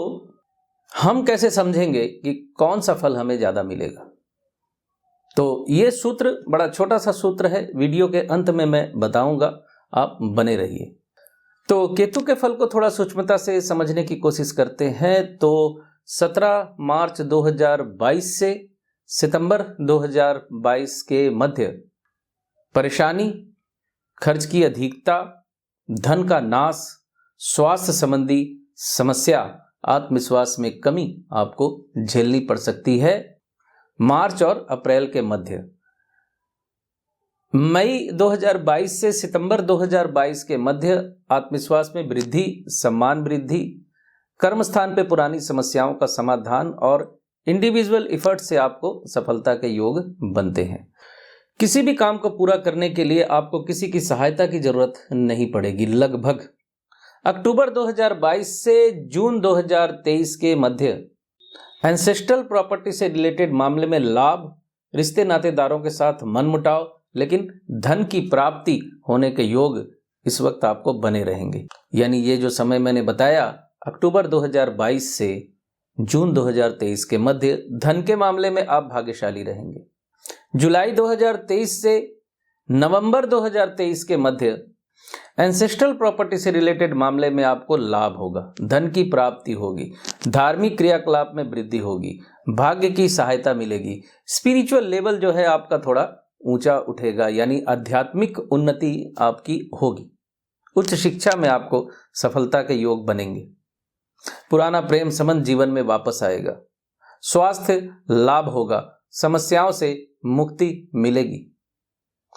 B: हम कैसे समझेंगे कि कौन सा फल हमें ज़्यादा मिलेगा? तो ये सूत्र बड़ा छोटा सा सूत्र है, वीडियो के अंत में मैं बताऊंगा, आप बने रहिए। तो केतु के फल को थोड़ा सूक्ष्मता से समझने की कोशिश करते हैं। तो 17 मार्च 2022 से सितंबर 2022 के मध्य परेशानी, खर्च की अधिकता, धन का नाश, स्वास्थ्य संबंधी समस्या, आत्मविश्वास में कमी आपको झेलनी पड़ सकती है। मार्च और अप्रैल के मध्य, मई 2022 से सितंबर 2022 के मध्य आत्मविश्वास में वृद्धि, सम्मान वृद्धि, कर्म स्थान पे पुरानी समस्याओं का समाधान और इंडिविजुअल एफर्ट से आपको सफलता के योग बनते हैं। किसी भी काम को पूरा करने के लिए आपको किसी की सहायता की जरूरत नहीं पड़ेगी। लगभग अक्टूबर 2022 से जून 2023 के मध्य एंसेस्ट्रल प्रॉपर्टी से रिलेटेड मामले में लाभ, रिश्ते नातेदारों के साथ मनमुटाव, लेकिन धन की प्राप्ति होने के योग इस वक्त आपको बने रहेंगे। यानी ये जो समय मैंने बताया अक्टूबर 2022 से जून 2023 के मध्य धन के मामले में आप भाग्यशाली रहेंगे। जुलाई 2023 से नवंबर 2023 के मध्य एंसेस्ट्रल प्रॉपर्टी से रिलेटेड मामले में आपको लाभ होगा, धन की प्राप्ति होगी, धार्मिक क्रियाकलाप में वृद्धि होगी, भाग्य की सहायता मिलेगी, स्पिरिचुअल लेवल जो है आपका थोड़ा ऊंचा उठेगा, यानी आध्यात्मिक उन्नति आपकी होगी। उच्च शिक्षा में आपको सफलता के योग बनेंगे। पुराना प्रेम संबंध जीवन में वापस आएगा। स्वास्थ्य लाभ होगा, समस्याओं से मुक्ति मिलेगी।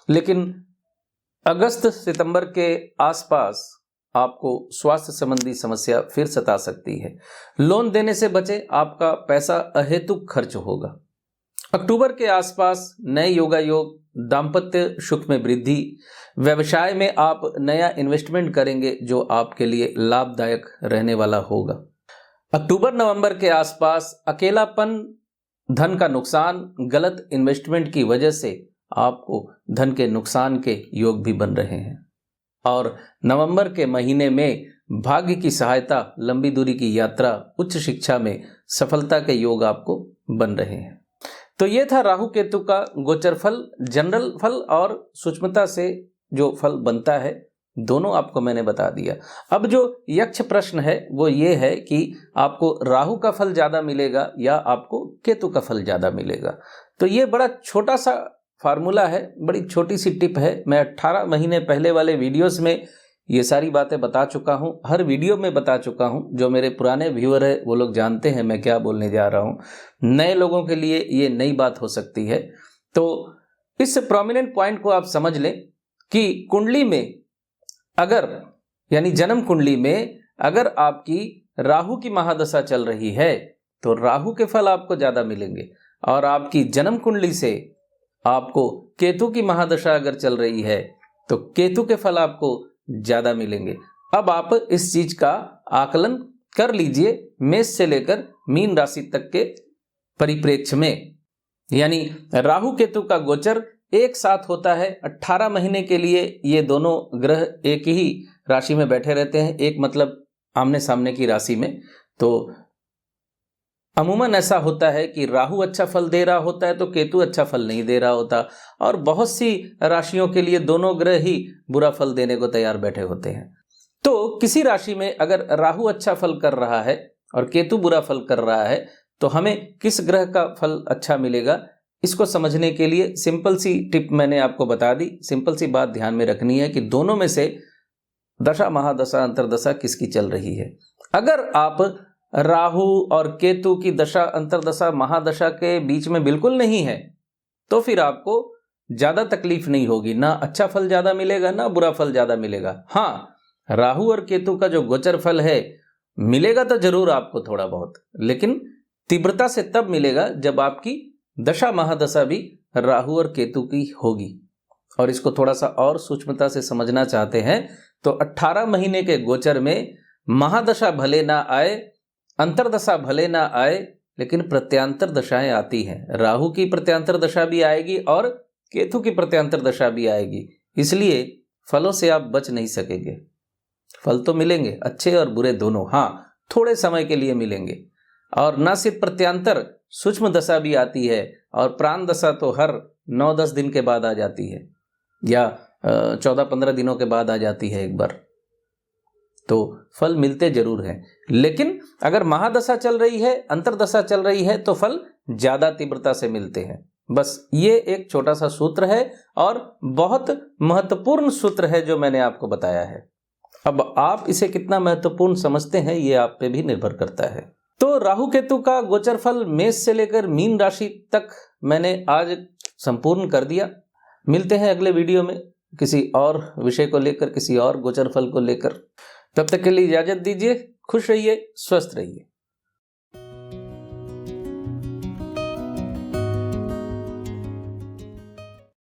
B: लेकिन अगस्त सितंबर के आसपास आपको स्वास्थ्य संबंधी समस्या फिर सता सकती है। लोन देने से बचे, आपका पैसा अहेतुक खर्च होगा। अक्टूबर के आसपास नए योगा योग, दाम्पत्य सुख में वृद्धि, व्यवसाय में आप नया इन्वेस्टमेंट करेंगे जो आपके लिए लाभदायक रहने वाला होगा। अक्टूबर नवंबर के आसपास अकेलापन, धन का नुकसान, गलत इन्वेस्टमेंट की वजह से आपको धन के नुकसान के योग भी बन रहे हैं। और नवंबर के महीने में भाग्य की सहायता, लंबी दूरी की यात्रा, उच्च शिक्षा में सफलता के योग आपको बन रहे हैं। तो ये था राहु केतु का गोचर फल, जनरल फल और सूक्ष्मता से जो फल बनता है, दोनों आपको मैंने बता दिया। अब जो यक्ष प्रश्न है वो ये है कि आपको राहु का फल ज़्यादा मिलेगा या आपको केतु का फल ज़्यादा मिलेगा। तो ये बड़ा छोटा सा फार्मूला है, बड़ी छोटी सी टिप है। मैं 18 महीने पहले वाले वीडियोस में ये सारी बातें बता चुका हूँ, हर वीडियो में बता चुका हूँ। जो मेरे पुराने व्यूअर है वो लोग जानते हैं मैं क्या बोलने जा रहा हूँ। नए लोगों के लिए ये नई बात हो सकती है। तो इस प्रोमिनेंट पॉइंट को आप समझ लें कि कुंडली में अगर, यानी जन्म कुंडली में अगर आपकी राहु की महादशा चल रही है तो राहु के फल आपको ज़्यादा मिलेंगे, और आपकी जन्म कुंडली से आपको केतु की महादशा अगर चल रही है तो केतु के फल आपको ज्यादा मिलेंगे। अब आप इस चीज का आकलन कर लीजिए मेष से लेकर मीन राशि तक के परिप्रेक्ष्य में। यानी राहु केतु का गोचर एक साथ होता है 18 महीने के लिए। ये दोनों ग्रह एक ही राशि में बैठे रहते हैं, एक मतलब आमने सामने की राशि में। तो अमूमन ऐसा होता है कि राहु अच्छा फल दे रहा होता है तो केतु अच्छा फल नहीं दे रहा होता, और बहुत सी राशियों के लिए दोनों ग्रह ही बुरा फल देने को तैयार बैठे होते हैं। तो किसी राशि में अगर राहु अच्छा फल कर रहा है और केतु बुरा फल कर रहा है तो हमें किस ग्रह का फल अच्छा मिलेगा, इसको समझने के लिए सिंपल सी टिप मैंने आपको बता दी। सिंपल सी बात ध्यान में रखनी है कि दोनों में से दशा महादशा अंतरदशा किसकी चल रही है। अगर आप राहु और केतु की दशा अंतरदशा महादशा के बीच में बिल्कुल नहीं है तो फिर आपको ज्यादा तकलीफ नहीं होगी, ना अच्छा फल ज्यादा मिलेगा ना बुरा फल ज्यादा मिलेगा। हाँ, राहु और केतु का जो गोचर फल है मिलेगा तो जरूर आपको थोड़ा बहुत, लेकिन तीव्रता से तब मिलेगा जब आपकी दशा महादशा भी राहु और केतु की होगी। और इसको थोड़ा सा और सूक्ष्मता से समझना चाहते हैं तो 18 महीने के गोचर में महादशा भले ना आए, अंतरदशा भले ना आए, लेकिन प्रत्यांतर दशाएं आती हैं। राहु की प्रत्यांतर दशा भी आएगी और केतु की प्रत्यांतर दशा भी आएगी, इसलिए फलों से आप बच नहीं सकेंगे। फल तो मिलेंगे, अच्छे और बुरे दोनों, हाँ थोड़े समय के लिए मिलेंगे। और न सिर्फ प्रत्यांतर, सूक्ष्म दशा भी आती है, और प्राण दशा तो हर 9-10 दिन के बाद आ जाती है, या 14-15 दिनों के बाद आ जाती है एक बार। तो फल मिलते जरूर हैं, लेकिन अगर महादशा चल रही है, अंतरदशा चल रही है तो फल ज्यादा तीव्रता से मिलते हैं। बस ये एक छोटा सा सूत्र है और बहुत महत्वपूर्ण सूत्र है जो मैंने आपको बताया है। अब आप इसे कितना महत्वपूर्ण समझते हैं ये आप पे भी निर्भर करता है। तो राहु केतु का गोचर फल मेष से लेकर मीन राशि तक मैंने आज संपूर्ण कर दिया। मिलते हैं अगले वीडियो में किसी और विषय को लेकर, किसी और गोचर फल को लेकर। तब तक के लिए इजाजत दीजिए। खुश रहिए, स्वस्थ रहिए।